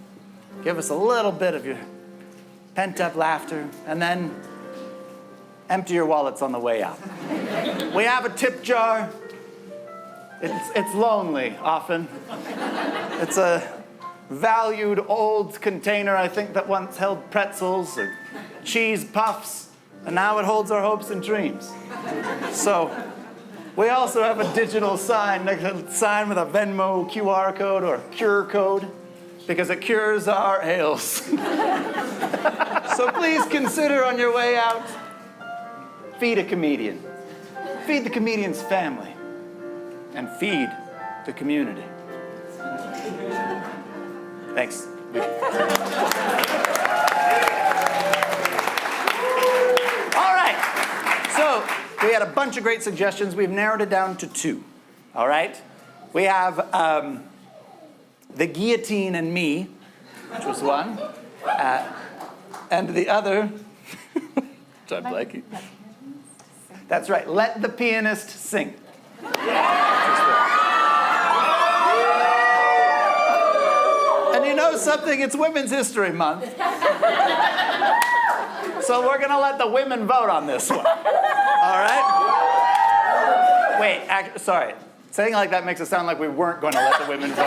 give us a little bit of your pent-up laughter, and then empty your wallets on the way out. We have a tip jar. It's lonely, often. It's a valued old container, I think, that once held pretzels or cheese puffs, and now it holds our hopes and dreams. So we also have a digital sign, a sign with a Venmo QR code or a cure code, because it cures our ails. So please consider on your way out, feed a comedian. Feed the comedian's family. And feed the community. Thanks. All right. So we had a bunch of great suggestions. We've narrowed it down to 2. All right. We have The Guillotine and Me, which was one, and the other. Which I'm blanking. That's right. Let the Pianist Sing. And you know something? It's Women's History Month. So we're going to let the women vote on this one. All right? Wait, sorry. Saying like that makes it sound like we weren't going to let the women vote.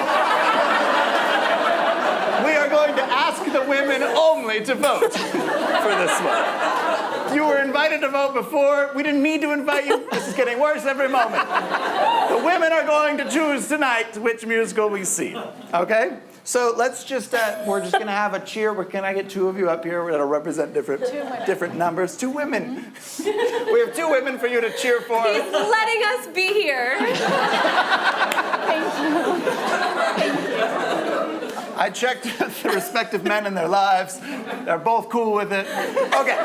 We are going to ask the women only to vote for this one. You were invited to vote before. We didn't need to invite you. This is getting worse every moment. The women are going to choose tonight which musical we see. Okay? So let's just, we're just going to have a cheer. Can I get 2 of you up here that'll represent different numbers? 2 women. We have 2 women for you to cheer for. He's letting us be here. Thank you. I checked with the respective men in their lives. They're both cool with it. Okay.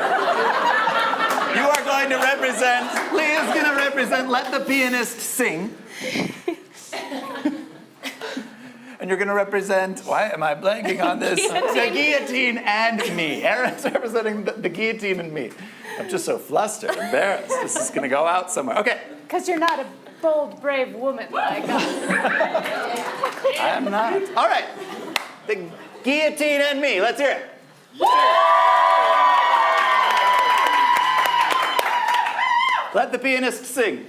You are going to represent, Leah's going to represent Let the Pianist Sing. And you're going to represent, why am I blanking on this? The Guillotine and Me. Erin's representing the Guillotine and Me. I'm just so flustered, embarrassed. This is going to go out somewhere. Okay. Because you're not a bold, brave woman like us. I am not. All right. The Guillotine and Me. Let's hear it. Let the Pianist Sing.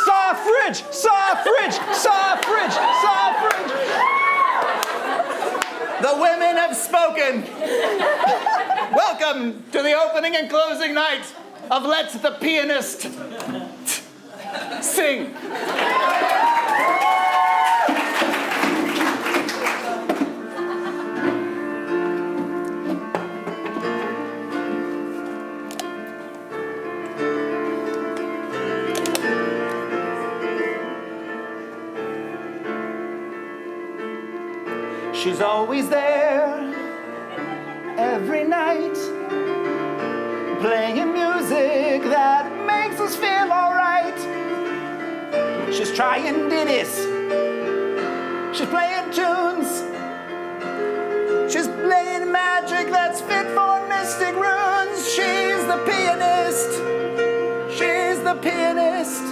Saw fridge, saw fridge. The women have spoken. Welcome to the opening and closing night of Let the Pianist Sing. She's always there every night, playing music that makes us feel alright. She's trying ditties, she's playing tunes, she's playing magic that's fit for mystic runes. She's the pianist, she's the pianist.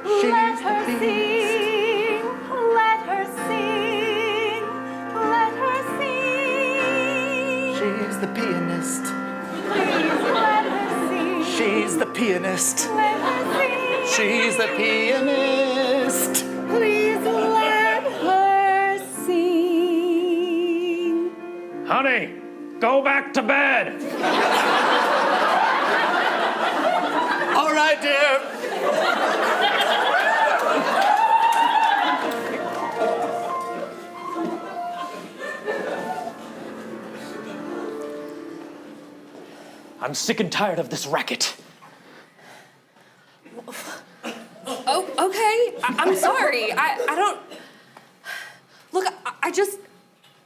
Let her sing, let her sing, let her sing. She's the pianist. Please let her sing. She's the pianist. Let her sing. She's the pianist. Please let her sing. Honey, go back to bed. All right, dear. I'm sick and tired of this racket. Oh, okay. I'm sorry. I don't. Look,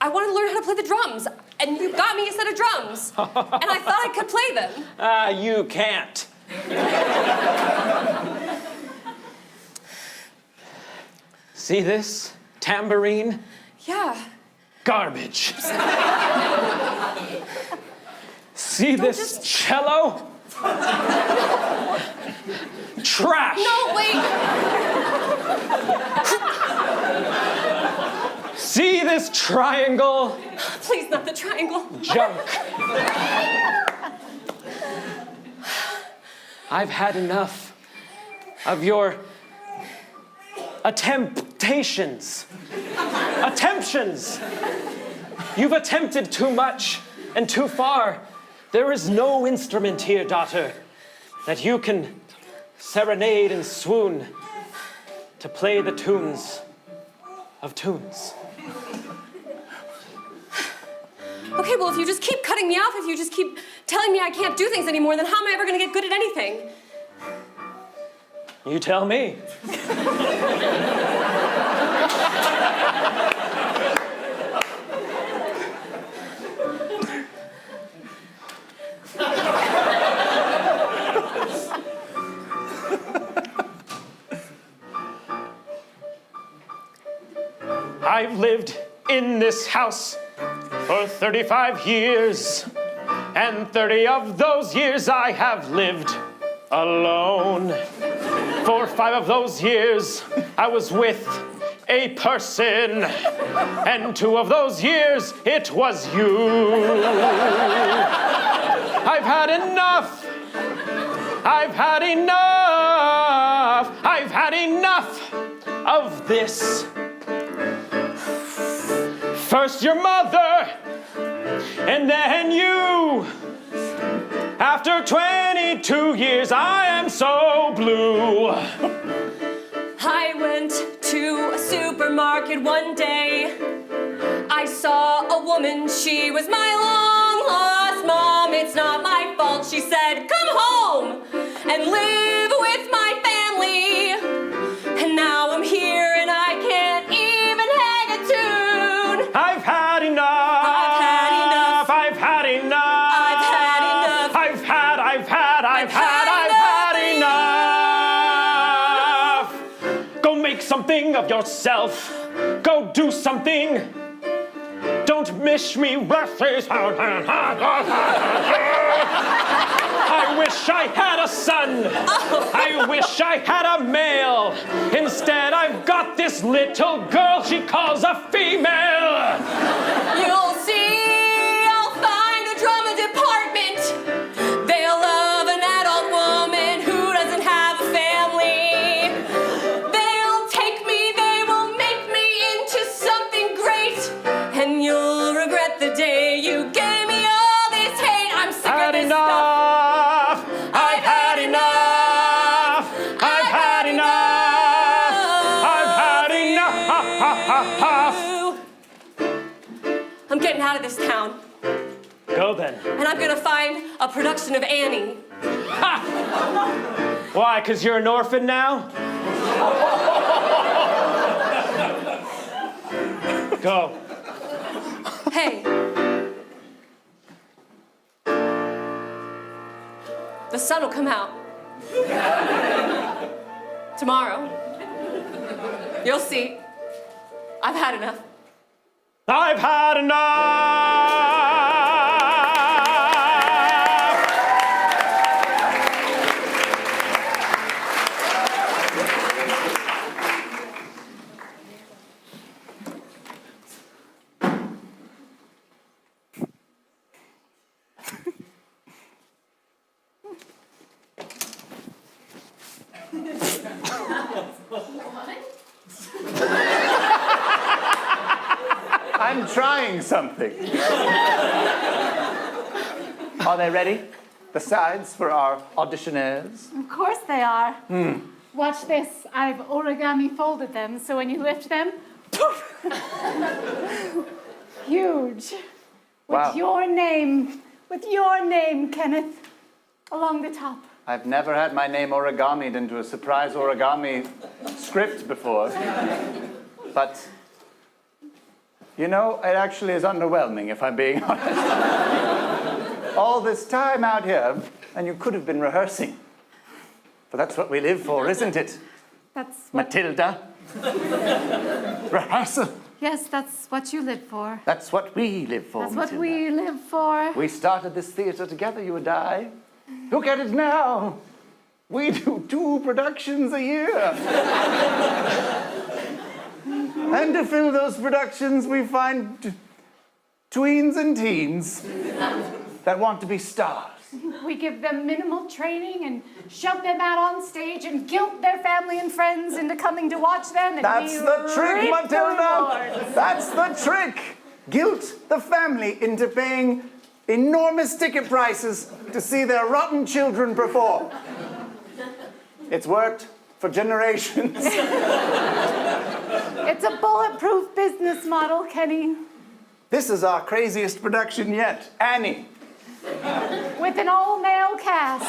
I wanted to learn how to play the drums, and you got me a set of drums, and I thought I could play them. You can't. See this tambourine? Yeah. Garbage. See this cello? Trash. No, wait. See this triangle? Please, not the triangle. Junk. I've had enough of your attemptations. Attemptions. You've attempted too much and too far. There is no instrument here, daughter, that you can serenade and swoon to play the tunes of tunes. Okay, well, if you just keep cutting me off, if you just keep telling me I can't do things anymore, then how am I ever going to get good at anything? You tell me. I've lived in this house for 35 years, and 30 of those years I have lived alone. For 5 of those years I was with a person, and 2 of those years it was you. I've had enough. I've had enough. I've had enough of this. First your mother, and then you. After 22 years, I am so blue. I went to a supermarket one day. I saw a woman, she was my long-lost mom. It's not my fault, she said, come home and live with my family. And now I'm here and I can't even hang a tune. I've had enough. I've had enough. I've had enough. I've had enough. I've had enough. Go make something of yourself. Go do something. Don't miss me birthdays. I wish I had a son. I wish I had a male. Instead, I've got this little girl she calls a female. You'll see, I'll find a drama department. They'll love an adult woman who doesn't have a family. They'll take me, they will make me into something great. And you'll regret the day you gave me all this hate. I'm sick of this stuff. I've had enough. I've had enough. I've had enough. I'm getting out of this town. Go then. And I'm gonna find a production of Annie. Ha! Why, 'cause you're an orphan now? Go. Hey. The sun will come out. Tomorrow. You'll see. I've had enough. I've had enough! I'm trying something. Are they ready? The sides for our auditioners? Of course they are. Watch this. I've origami folded them, so when you lift them, poof! Huge. Wow. With your name, Kenneth, along the top. I've never had my name origamied into a surprise origami script before. But, you know, it actually is underwhelming, if I'm being honest. All this time out here, and you could have been rehearsing. But that's what we live for, isn't it? That's what... Matilda? Rehearsal? Yes, that's what you live for. That's what we live for, That's what Matilda. we live for. We started this theater together, you and I. Look at it now. We do 2 productions a year. And to fill those productions, we find tweens and teens that want to be stars. We give them minimal training and shove them out on stage and guilt their family and friends into coming to watch them. And That's the trick, reap the Matilda. rewards. That's the trick. Guilt the family into paying enormous ticket prices to see their rotten children perform. It's worked for generations. It's a bulletproof business model, Kenny. This is our craziest production yet. Annie. With an all-male cast.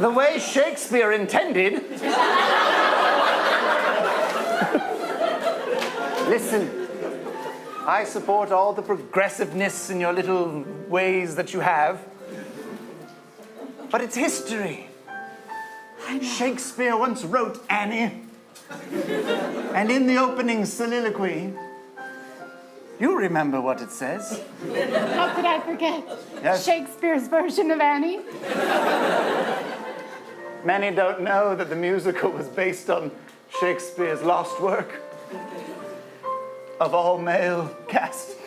The way Shakespeare intended. Listen, I support all the progressiveness in your little ways that you have. But it's history. Shakespeare once wrote Annie. And in the opening soliloquy, you remember what it says. How could I forget? Yes. Shakespeare's version of Annie. Many don't know that the musical was based on Shakespeare's lost work of all-male cast.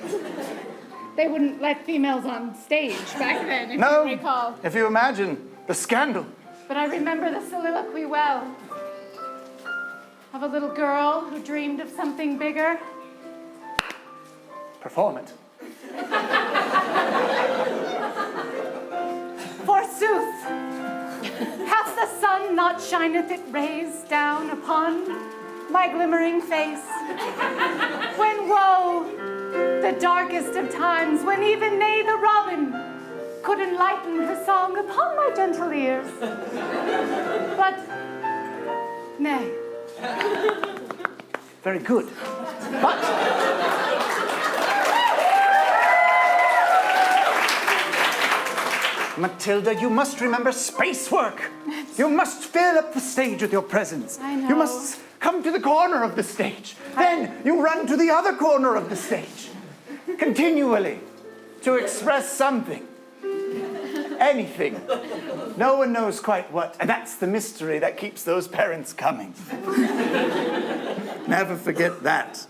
They wouldn't let females on stage back then, if No, you recall. if you imagine the scandal. But I remember the soliloquy well. Of a little girl who dreamed of something bigger. Perform it. Forsooth, hath the sun not shineth it rays down upon my glimmering face? When woe, the darkest of times, when even nay the robin could enlighten her song upon my gentle ears. But, nay. Very good. But Matilda, you must remember space work. You must fill up the stage with your presence. I know. You must come to the corner of the stage. Then you run to the other corner of the stage. Continually. To express something. Anything. No one knows quite what. And that's the mystery that keeps those parents coming. Never forget that.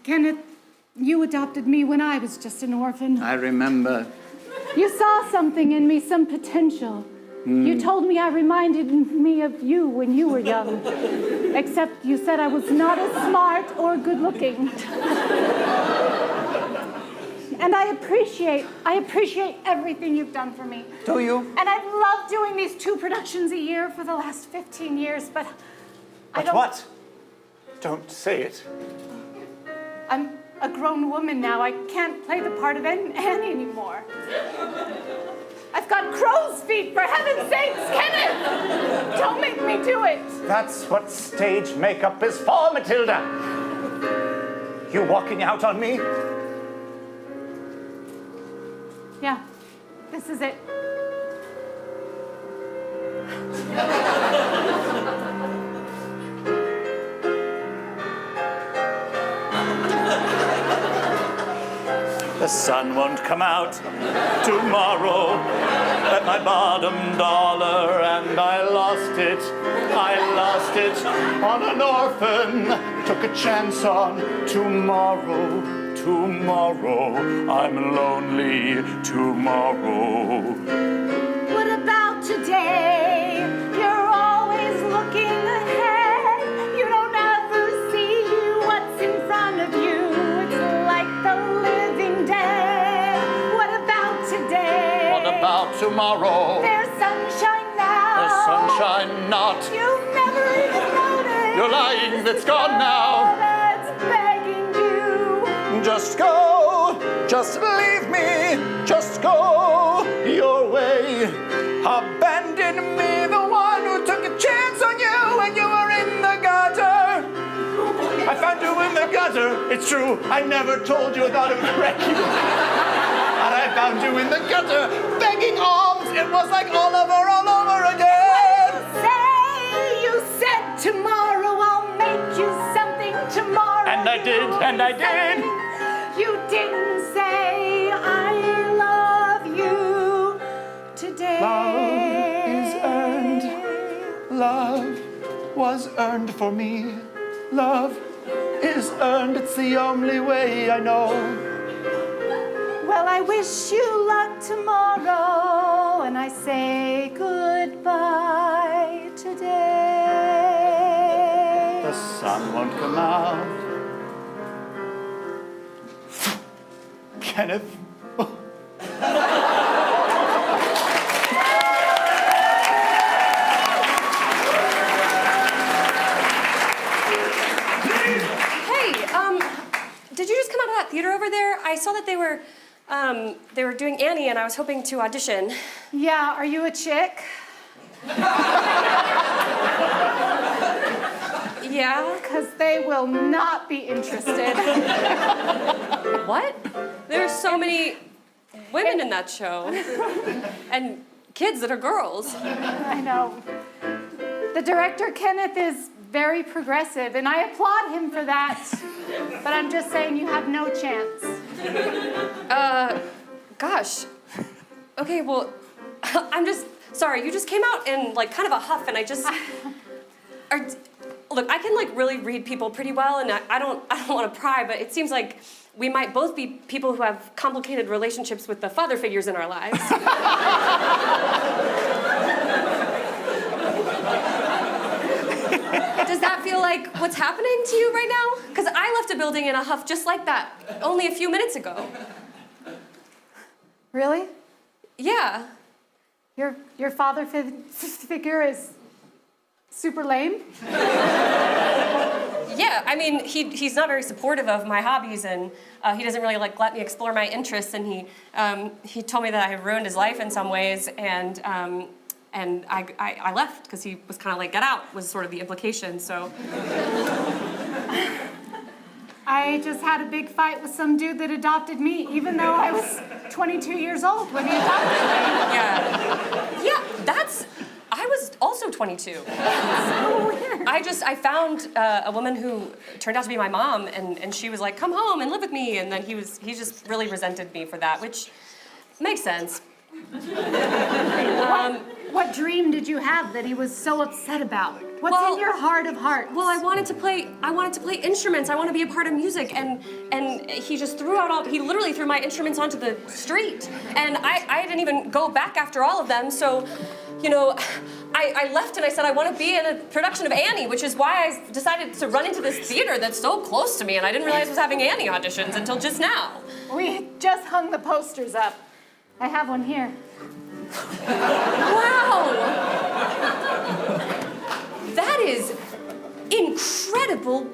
Kenneth, you adopted me when I was just an orphan. I remember. You saw something in me, some potential. You told me I reminded me of you when you were young. Except you said I was not as smart or good looking. And I appreciate everything you've done for me. Do you? And I've loved doing these 2 productions a year for the last 15 years, but I But don't... what? Don't say it. I'm a grown woman now. I can't play the part of Annie anymore. I've I've got crow's feet, for heaven's sakes, Kenneth! Don't make me do it. That's what stage makeup is for, Matilda. You walking out on me? Yeah, this is it. The sun won't come out tomorrow. Bet my bottom dollar, and I lost it. I lost it on an orphan. Took a chance on tomorrow. Tomorrow, I'm lonely tomorrow. What about today? You're always looking ahead. You don't ever see what's in front of you. It's like the living dead. What about today? What about tomorrow? There's sunshine now. There's sunshine not. You've never even noticed. You're lying, that's gone now. That's begging you. Just go, just leave me, just go your way. Abandon me, the one who took a chance on you when you were in the gutter. I found you in the gutter, it's true, I never told you that it would wreck you. And I found you in the gutter, begging alms, it was like all over again. You said tomorrow I'll make you something tomorrow. And I did, and I did. You didn't say I love you today. Love is earned. Love was earned for me. Love is earned. It's the only way I know. Well, I wish you luck tomorrow, and I say goodbye today. The sun won't come out. Kenneth. Did you just come out of that theater over there? I saw that they were doing Annie, and I was hoping to audition. Yeah, are you a chick? Yeah? Because they will not be interested. What? There's so many women in that show. And kids that are girls. I know. The director, Kenneth, is very progressive, and I applaud him for that. But I'm just saying you have no chance. Gosh. Okay, well, I'm just sorry. You just came out in like kind of a huff, and I just. Look, I can like really read people pretty well, and I don't want to pry, but it seems like we might both be people who have complicated relationships with the father figures in our lives. Does that feel like what's happening to you right now? Because I left a building in a huff just like that only a few minutes ago. Really? Yeah. Your father figure is super lame? Yeah, I mean, he's not very supportive of my hobbies, and he doesn't really like let me explore my interests, and he told me that I had ruined his life in some ways, and I left because he was kind of like, get out, was sort of the implication, so. I just had a big fight with some dude that adopted me, even though I was 22 years old when he adopted me. Yeah, I was also 22. So weird. I found a woman who turned out to be my mom, and she was like, come home and live with me, and then he just really resented me for that, which makes sense. What dream did you have that he was so upset about? What's in your heart of hearts? Well, I wanted to play instruments. I want to be a part of music, and he just he literally threw my instruments onto the street, and I didn't even go back after all of them. So, you know, I left and I said I want to be in a production of Annie, which is why I decided to run into this theater that's so close to me, and I didn't realize I was having Annie auditions until just now. We just hung the posters up. I have one here. Wow! That is incredible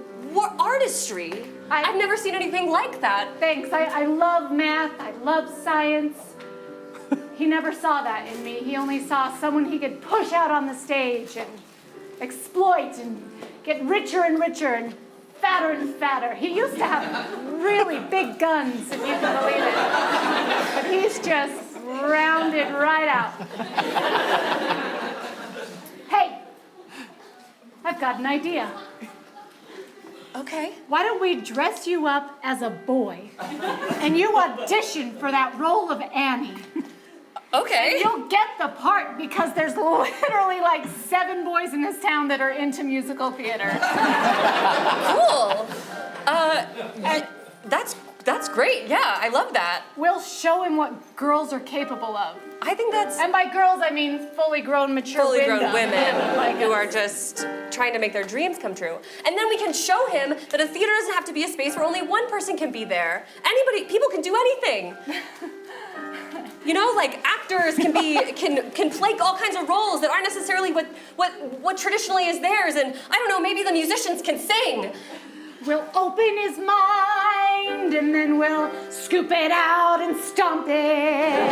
artistry. I've never seen anything like that. Thanks. I love math. I love science. He never saw that in me. He only saw someone he could push out on the stage and exploit and get richer and richer and fatter. He used to have really big guns, if you can believe it. But he's just rounded right out. Hey, I've got an idea. Okay. Why don't we dress you up as a boy and you audition for that role of Annie? Okay. You'll get the part because there's literally like 7 boys in this town that are into musical theater. Cool. That's great. Yeah, I love that. We'll show him what girls are capable of. I think that's And by girls, I mean fully grown, mature fully grown women Like who are just trying to make their dreams come true. And then we can show him that a theater doesn't have to be a space where only one person can be there. People can do anything. You know, like actors can play all kinds of roles that aren't necessarily what traditionally is theirs. And I don't know, maybe the musicians can sing. We'll open his mind and then we'll scoop it out and stomp it.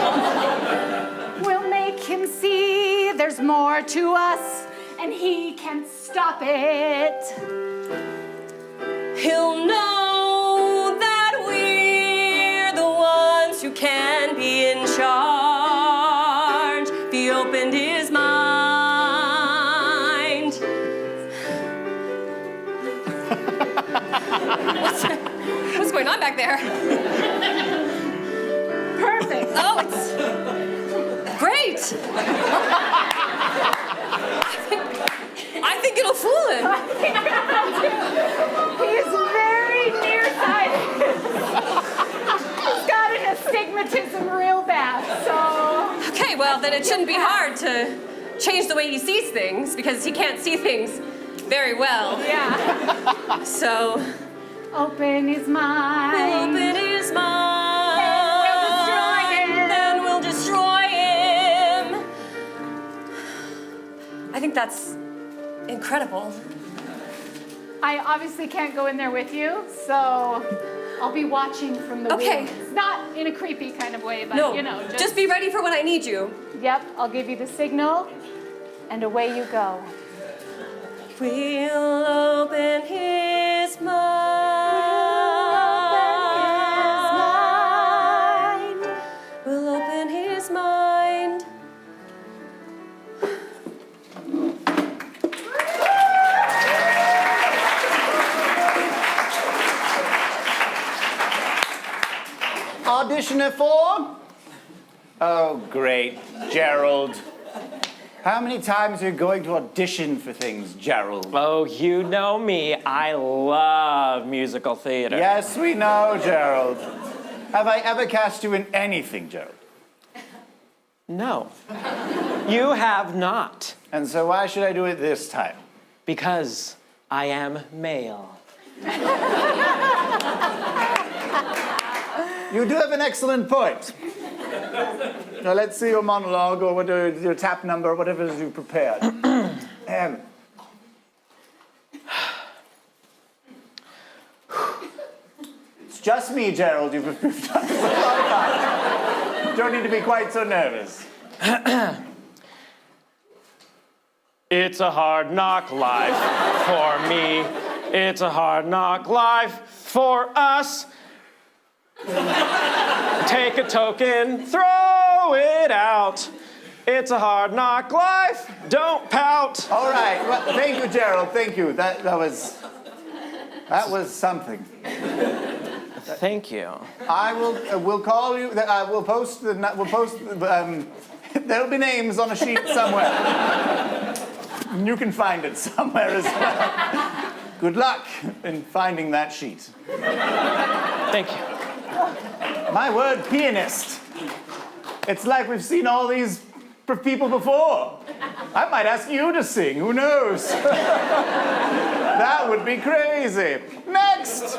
We'll make him see there's more to us and he can't stop it. He'll know that we're the ones who can be in charge. If he opened his mind. What's going on back there? Perfect. Oh, it's great. I think it'll fool him. He's very nearsighted. He's got an astigmatism real bad, so... Okay, well, then it shouldn't be hard to change the way he sees things because he can't see things very well. Yeah. So, Open his mind. open his mind. Then we'll destroy him. Then we'll destroy him. I think that's incredible. I obviously can't go in there with you, so I'll be watching from the Okay. wings. Not in a creepy kind of way, but No, you know. just be ready for when I need you. Yep, I'll give you the signal, and away you go. We'll open his mind. We'll open his mind. Auditioner for? Oh, great. Gerald. How many times are you going to audition for things, Gerald? Oh, you know me. I love musical theater. Yes, we know, Gerald. Have I ever cast you in anything, Gerald? No. You have not. And so why should I do it this time? Because I am male. You do have an excellent point. Now let's see your monologue or your tap number, whatever it is you prepared. It's just me, Gerald. You've done this a lot of times. You don't need to be quite so nervous. It's a hard knock life for me. It's a hard knock life for us. Take a token, throw it out. It's a hard knock life, don't pout. All right. Well, thank you, Gerald. Thank you. That was something. Thank you. I will. We'll call you. We'll post the. There'll be names on a sheet somewhere. You can find it somewhere as well. Good luck in finding that sheet. Thank you. My word, pianist. It's like we've seen all these people before. I might ask you to sing. Who knows? That would be crazy. Next.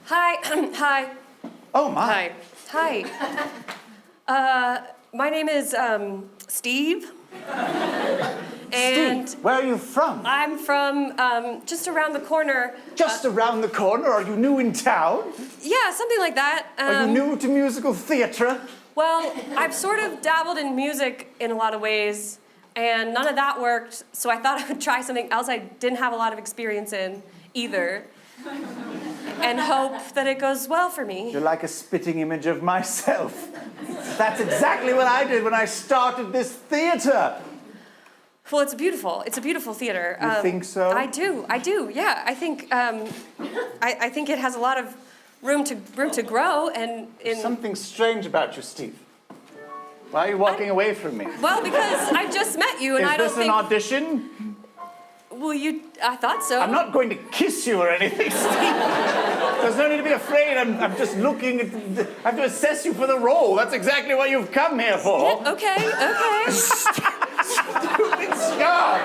Hi. Hi. Oh my. Hi. My name is Steve. And Steve, where are you from? I'm from just around the corner. Just around the corner. Are you new in town? Yeah, something like that. Are you new to musical theater? Well, I've sort of dabbled in music in a lot of ways, and none of that worked, so I thought I would try something else I didn't have a lot of experience in either, and hope that it goes well for me. You're like a spitting image of myself. That's exactly what I did when I started this theater. Well, it's beautiful. It's a beautiful theater. You think so? I do, yeah. I think it has a lot of room to grow, and Something strange about you, Steve. Why are you walking away from me? well, because I just met you, and I don't Is this think. an audition? Well, I thought so. I'm not going to kiss you or anything, Steve. There's no need to be afraid. I'm just looking at. I have to assess you for the role. That's exactly what you've come here for. Yeah, okay. Stupid scar.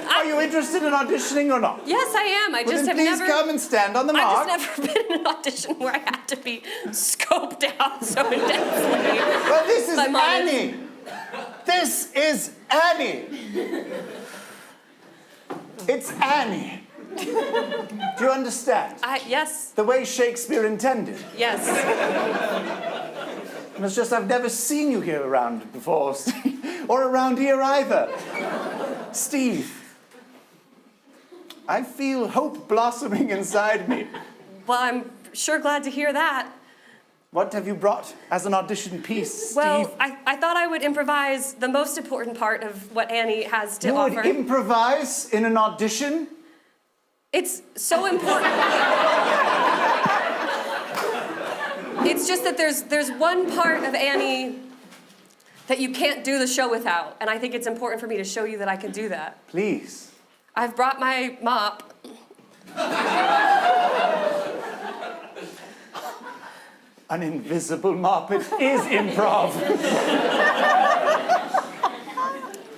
Are you interested in auditioning or not? Yes, I am. I just Then have please never. come and stand on the mark. I've just never been in an audition where I had to be scoped out so intensely. Well, this is by monitors. Annie. This is Annie. It's Annie. Do you understand? Yes, The way Shakespeare intended. yes. It's just I've never seen you here around before, or around here either. Steve, I feel hope blossoming inside me. Well, I'm sure glad to hear that. What have you brought as an audition piece, Steve? Well, I thought I would improvise the most important part of what Annie has to You offer. would improvise in an audition? It's so important. It's just that there's one part of Annie that you can't do the show without, and I think it's important for me to show you that I can do that. Please. I've brought my mop. An invisible mop. It is improv.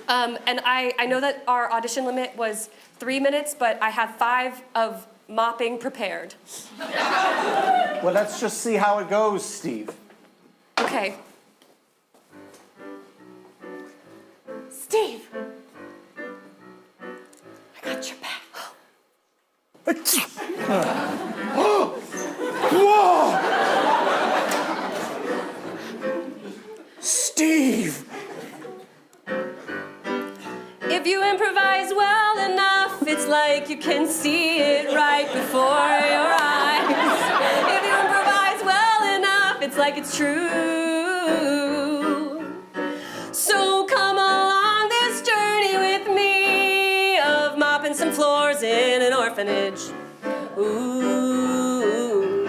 And I know that our audition limit was 3 minutes, but I have 5 of mopping prepared. Well, let's just see how it goes, Steve. Okay. Steve, I got your back. Whoa! Steve! If you improvise well enough, it's like you can see it right before your eyes. If you improvise well enough, it's like it's true. So come along this journey with me of mopping some floors in an orphanage. Ooh.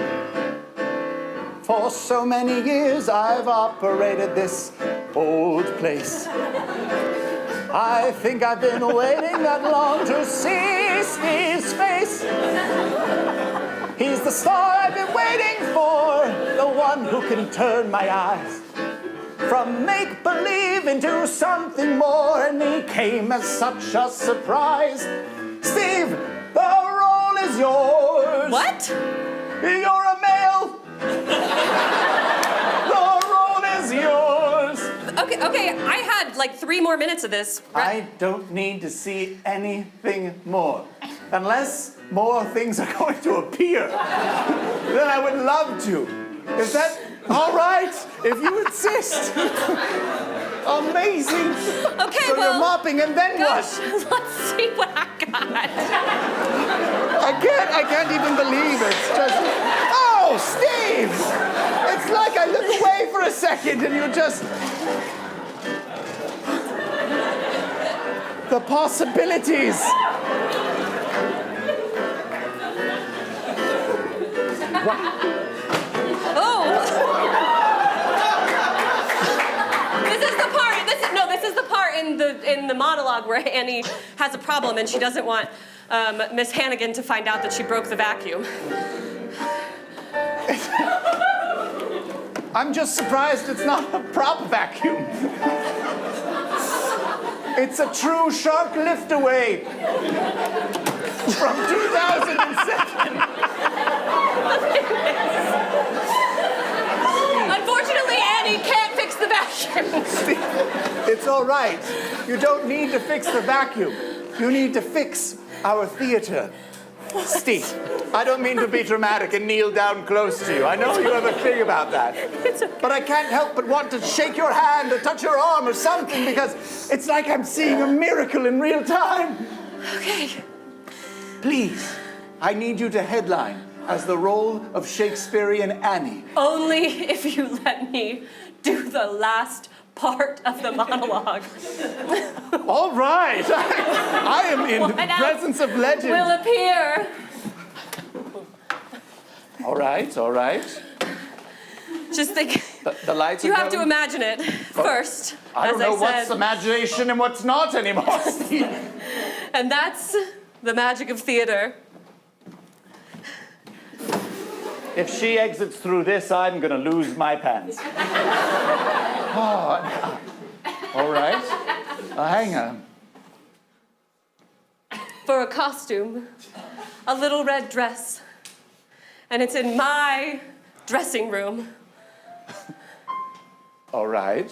For so many years I've operated this old place. I think I've been waiting that long to see Steve's face. He's the star I've been waiting for, the one who can turn my eyes from make-believe into something more, and he came as such a surprise. Steve, the role is yours. What? You're a male. The role is yours. Okay, I had like 3 more minutes of this. I don't need to see anything more. Unless more things are going to appear. Then I would love to. Is that all right? If you insist. Amazing. Okay, so well, you're mopping and then gosh, what? let's see what I got. I can't even believe it. It's just, oh, Steve! It's like I look away for a second and you just... The possibilities. Oh! This is the part in the monologue where Annie has a problem and she doesn't want Miss Hannigan to find out that she broke the vacuum. I'm just surprised it's not a prop vacuum. It's a true shark lift away from 2007. Unfortunately, Annie can't fix the vacuum. It's all right. You don't need to fix the vacuum. You need to fix our theater. Steve, I don't mean to be dramatic and kneel down close to you. I know you have a thing about that. But I can't help but want to shake your hand or touch your arm or something because it's like I'm seeing a miracle in real time. Okay. Please, I need you to headline as the role of Shakespearean Annie. Only if you let me do the last part of the monologue. All right. I am in the presence of legend. Will appear. All right, all right. Just think. The lights You are have to going. imagine it first. I don't as know I what's said. imagination and what's not anymore, Steve. And that's the magic of theater. If she exits through this, I'm gonna lose my pants. Oh, all right. Hang on. For a costume, a little red dress. And it's in my dressing room. All right.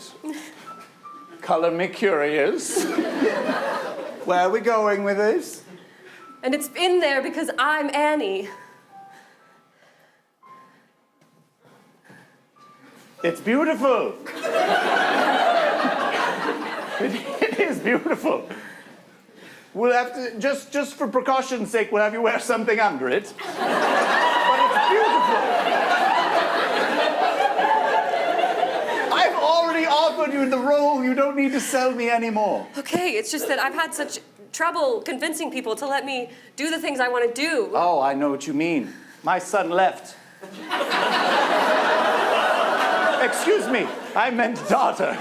Color me curious. Where are we going with this? And it's in there because I'm Annie. It's beautiful. It is beautiful. We'll have to, just for precaution's sake, we'll have you wear something under it. But it's beautiful. I've already offered you the role. You don't need to sell me anymore. Okay, it's just that I've had such trouble convincing people to let me do the things I want to do. Oh, I know what you mean. My son left. Excuse me, I meant daughter.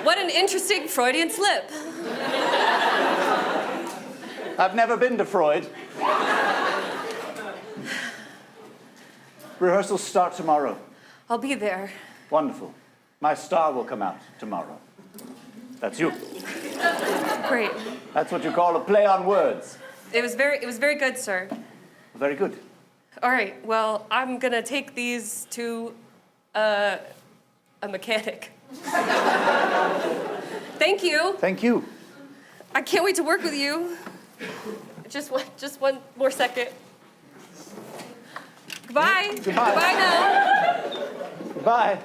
What an interesting Freudian slip. I've never been to Freud. Rehearsals start tomorrow. I'll be there. Wonderful. My star will come out tomorrow. That's you. Great. That's what you call a play on words. It was very good, sir. Very good. All right, well, I'm gonna take these to a mechanic. Thank you. Thank you. I can't wait to work with you. Just one more second. Goodbye. Goodbye. Goodbye now. Goodbye.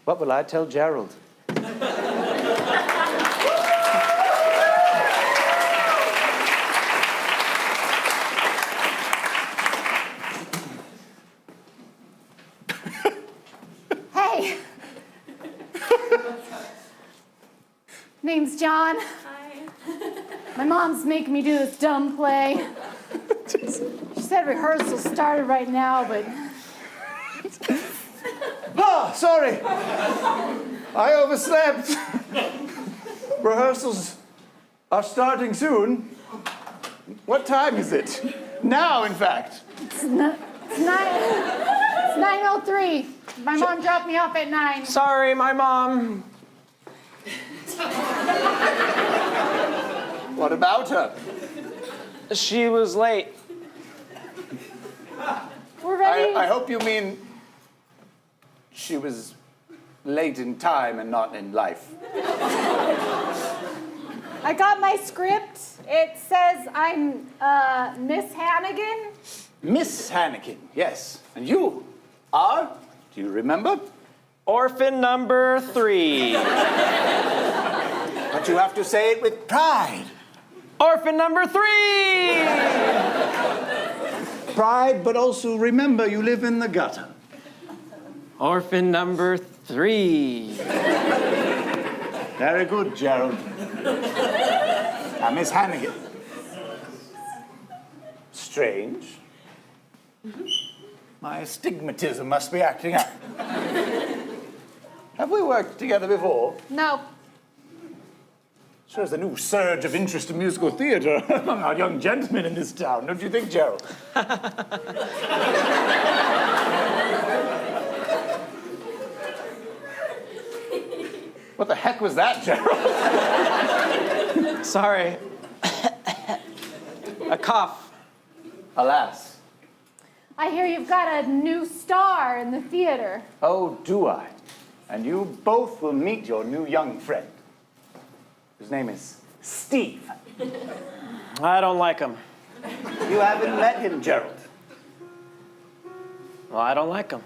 What will I tell Gerald? Hey. Name's John. Hi. My mom's making me do this dumb play. She said rehearsal started right now, but Oh, sorry. I overslept. Rehearsals are starting soon. What time is it? Now, in fact. it's 9:03. My mom dropped me off at 9. Sorry, my mom. What about her? She was late. We're ready. I hope you mean she was late in time and not in life. I got my script. It says I'm Miss Hannigan. Miss Hannigan, yes. And you are? Do you remember? Orphan number 3. But you have to say it with pride. Orphan number 3! Pride, but also remember you live in the gutter. Orphan number 3. Very good, Gerald. Now, Miss Hannigan. Strange. My astigmatism must be acting up. Have we worked together before? No. Shows a new surge of interest in musical theater among our young gentlemen in this town, don't you think, Gerald? What the heck was that, Gerald? Sorry. A cough. Alas. I hear you've got a new star in the theater. Oh, do I? And you both will meet your new young friend, whose name is Steve. I don't like him. You haven't met him, Gerald. Well, I don't like him.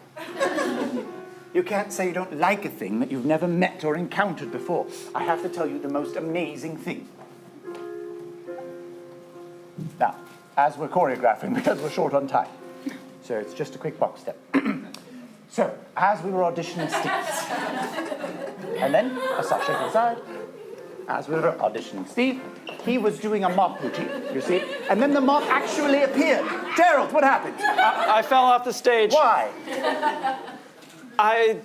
You can't say you don't like a thing that you've never met or encountered before. I have to tell you the most amazing thing. Now, as we're choreographing, because we're short on time, so it's just a quick box step. So, as we were auditioning Steve, and then a soft shake aside, as we were auditioning Steve, he was doing a mop routine, you see? And then the mop actually appeared. Gerald, what happened? I fell off the stage. Why? I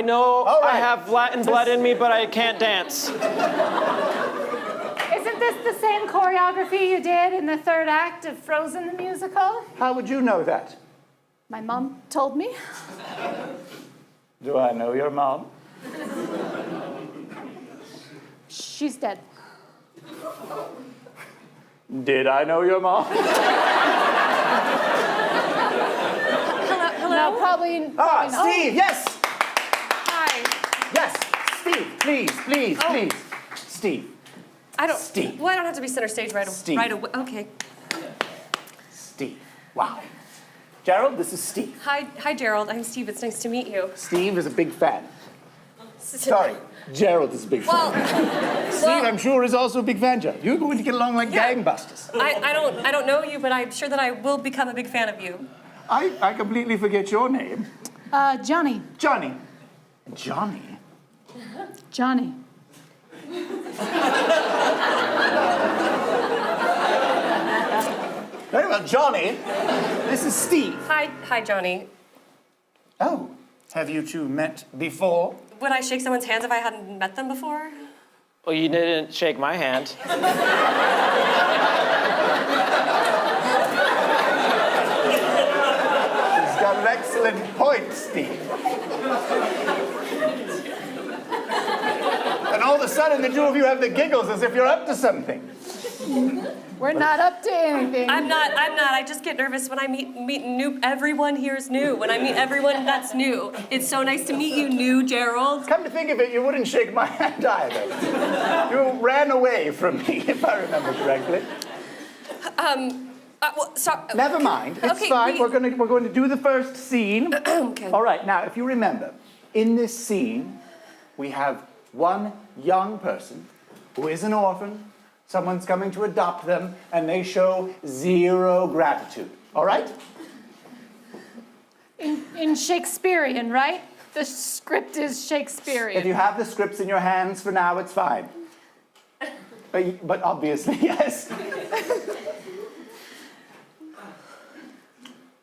know All right. I have Latin blood in me, but I can't dance. Isn't this the same choreography you did in the third act of Frozen the musical? How would you know that? My mom told me. Do I know your mom? She's dead. Did I know your mom? Hello? No, probably not. Steve, yes! Hi. Yes, Steve, please. Steve, I don't. Steve. Well, I don't have to be center stage right Steve. away. Okay. Steve. Wow. Gerald, this is Steve. Hi, Gerald. I'm Steve. It's nice to meet you. Steve is a big fan. Sorry, Gerald is a big Well, fan. Steve, I'm sure, is also a big fan, Gerald. You're going to get along like Yeah. gangbusters. I don't know you, but I'm sure that I will become a big fan of you. I completely forget your name. Johnny. Johnny. Johnny? Johnny. Very well, Johnny. This is Steve. Hi, Johnny. Oh, have you two met before? Would I shake someone's hands if I hadn't met them before? Well, you didn't shake my hand. He's got an excellent point, Steve. And all of a sudden, the two of you have the giggles as if you're up to something. We're not up to anything. I'm not. I just get nervous when I meet new. Everyone here is new. When I meet everyone that's new. It's so nice to meet you, new Gerald. Come to think of it, you wouldn't shake my hand either. You ran away from me, if I remember correctly. Well, sorry. Never mind. It's Okay, fine. We're going to do the first scene. Okay. All right. Now, if you remember, in this scene, we have one young person who is an orphan. Someone's coming to adopt them, and they show zero gratitude. All right? In Shakespearean, right? The script is Shakespearean. If you have the scripts in your hands for now, it's fine. But obviously, yes.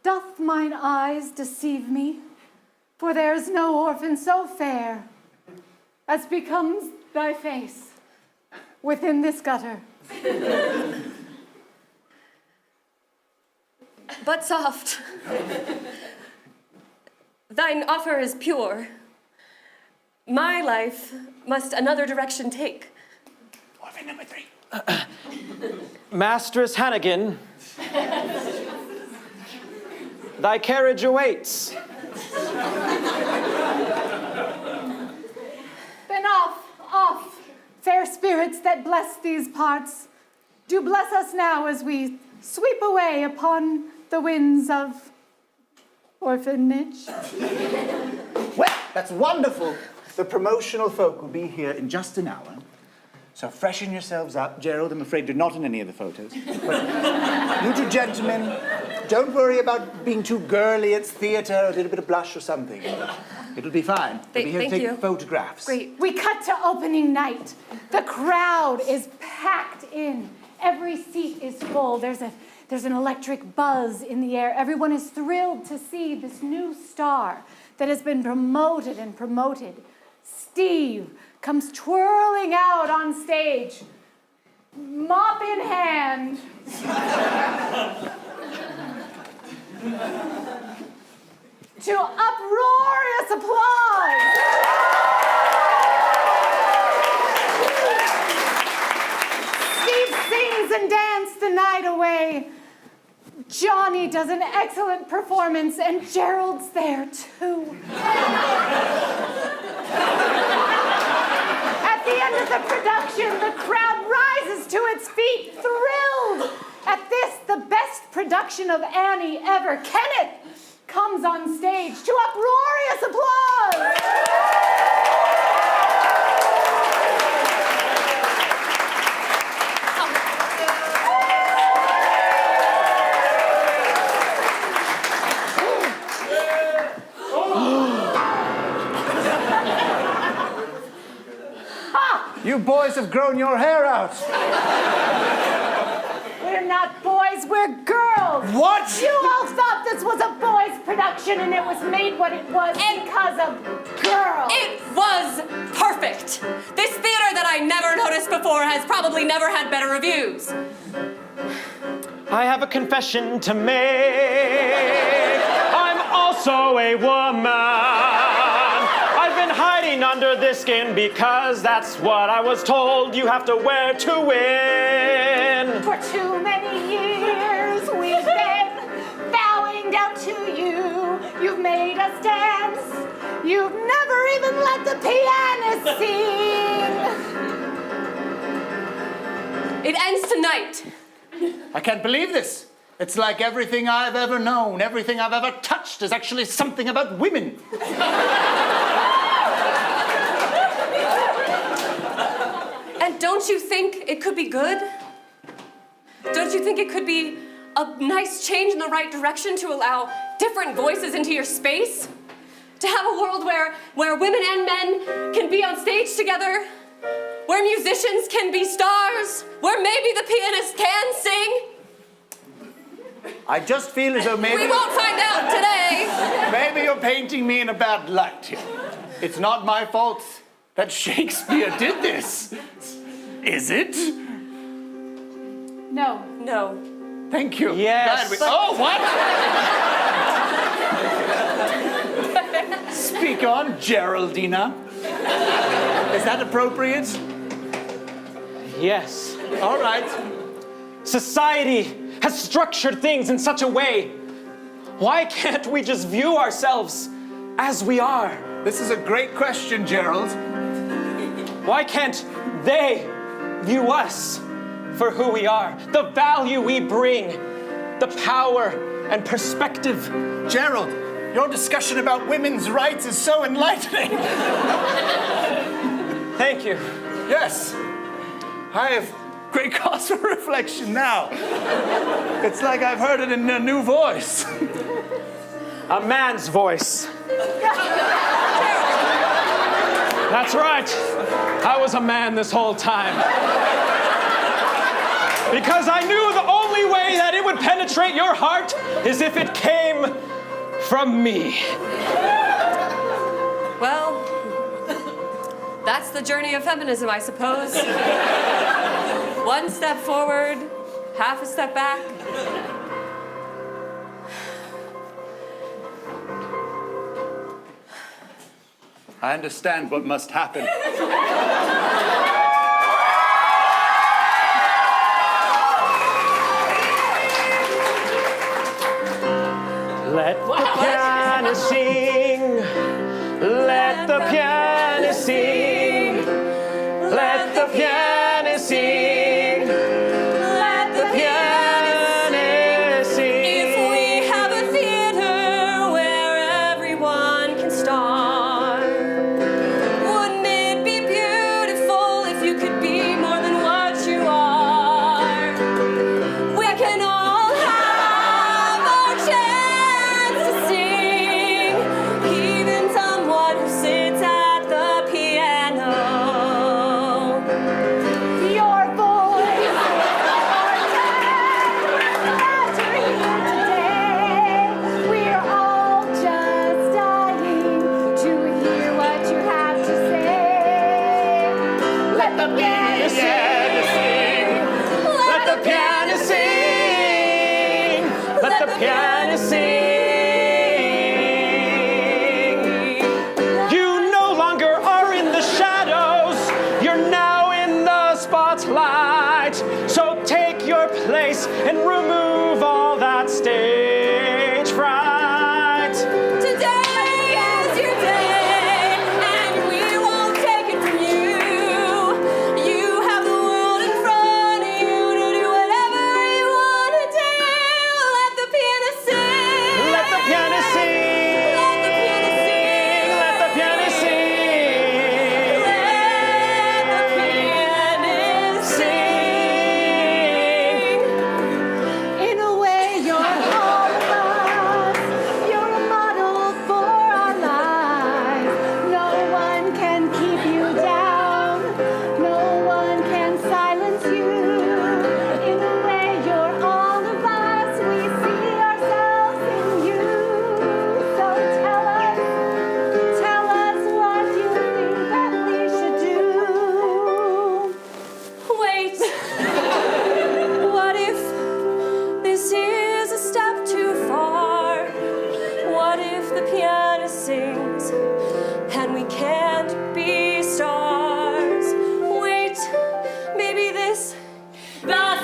Doth mine eyes deceive me? For there is no orphan so fair as becomes thy face within this gutter. But soft. Thine offer is pure. My life must another direction take. Orphan number 3. Mistress Hannigan, thy carriage awaits. Then off, fair spirits that bless these parts, do bless us now as we sweep away upon the winds of orphanage. Well, that's wonderful. The promotional folk will be here in just an hour. So freshen yourselves up. Gerald, I'm afraid you're not in any of the photos. But you two gentlemen, don't worry about being too girly. It's theater, a little bit of blush or something. It'll be fine. We'll be here to Thank take you. photographs. Great. We cut to opening night. The crowd is packed in. Every seat is full. There's an electric buzz in the air. Everyone is thrilled to see this new star that has been promoted and promoted. Steve comes twirling out on stage, mop in hand. To uproarious applause. Steve sings and dances the night away. Johnny does an excellent performance, and Gerald's there too. At the end of the production, the production of Annie ever. Kenneth comes on stage to uproarious applause. You boys have grown your hair out. We're not boys, we're girls. What? You all thought this was a boys' production and it was made what it was because of girls. It was perfect. This theater that I never noticed before has probably never had better reviews. I have a confession to make. I'm also a woman. I've been hiding under this skin because that's what I was told you have to wear to win. For too many years we've been bowing down to you. You've made us dance. You've never even let the pianist sing. It ends tonight. I can't believe this. It's like everything I've ever known, everything I've ever touched is actually something about women. And don't you think it could be good? Don't you think it could be a nice change in the right direction to allow different voices into your space? To have a world where women and men can be on stage together? Where musicians can be stars? Where maybe the pianist can sing? I just feel as though maybe... We won't find out today. Maybe you're painting me in a bad light here. It's not my fault that Shakespeare did this. Is it? No. No. Thank you. Yes. Oh, what? Speak on, Geraldina. Is that appropriate? Yes. All right. Society has structured things in such a way. Why can't we just view ourselves as we are? This is a great question, Gerald. Why can't they view us for who we are, the value we bring, the power and perspective? Gerald, your discussion about women's rights is so enlightening. Thank you. Yes, I have great cause for reflection now. It's like I've heard it in a new voice. A man's voice. That's right. I was a man this whole time. Because I knew the only way that it would penetrate your heart is if it came from me. Well, that's the journey of feminism, I suppose. One step forward, half a step back. I understand what must happen. Let the piano sing. Let the piano sing. Let the piano sing. Let the piano sing. If we have a theater where everyone can star, wouldn't it be beautiful if you could be more than what you are? We can all have our chance to sing, even someone who sits at the piano. Your voice, after here today, we're all just dying to hear what you have to say. Let the piano sing. Let the piano sing. Let the piano sing. You no longer are in the shadows. You're now in the spotlight. So take your place and remove all that stage fright. Today is your day, and we won't take it from you. You have the world in front of you to do whatever you want to do. Let the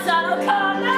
subtle color.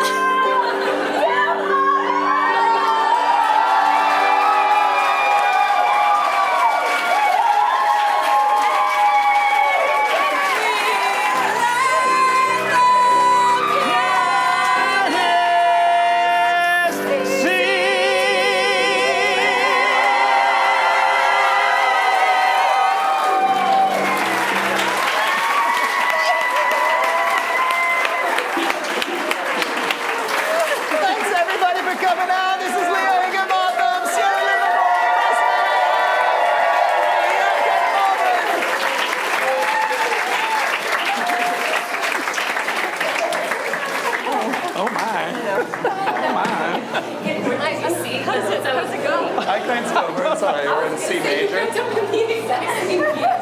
Thanks everybody for coming out. This is Leah Higginbotham, Sierra Livermore, Bryson Alejandro, Oh my. How's it go? I can't go. We're sorry. We're in C major. Don't be the exact same key.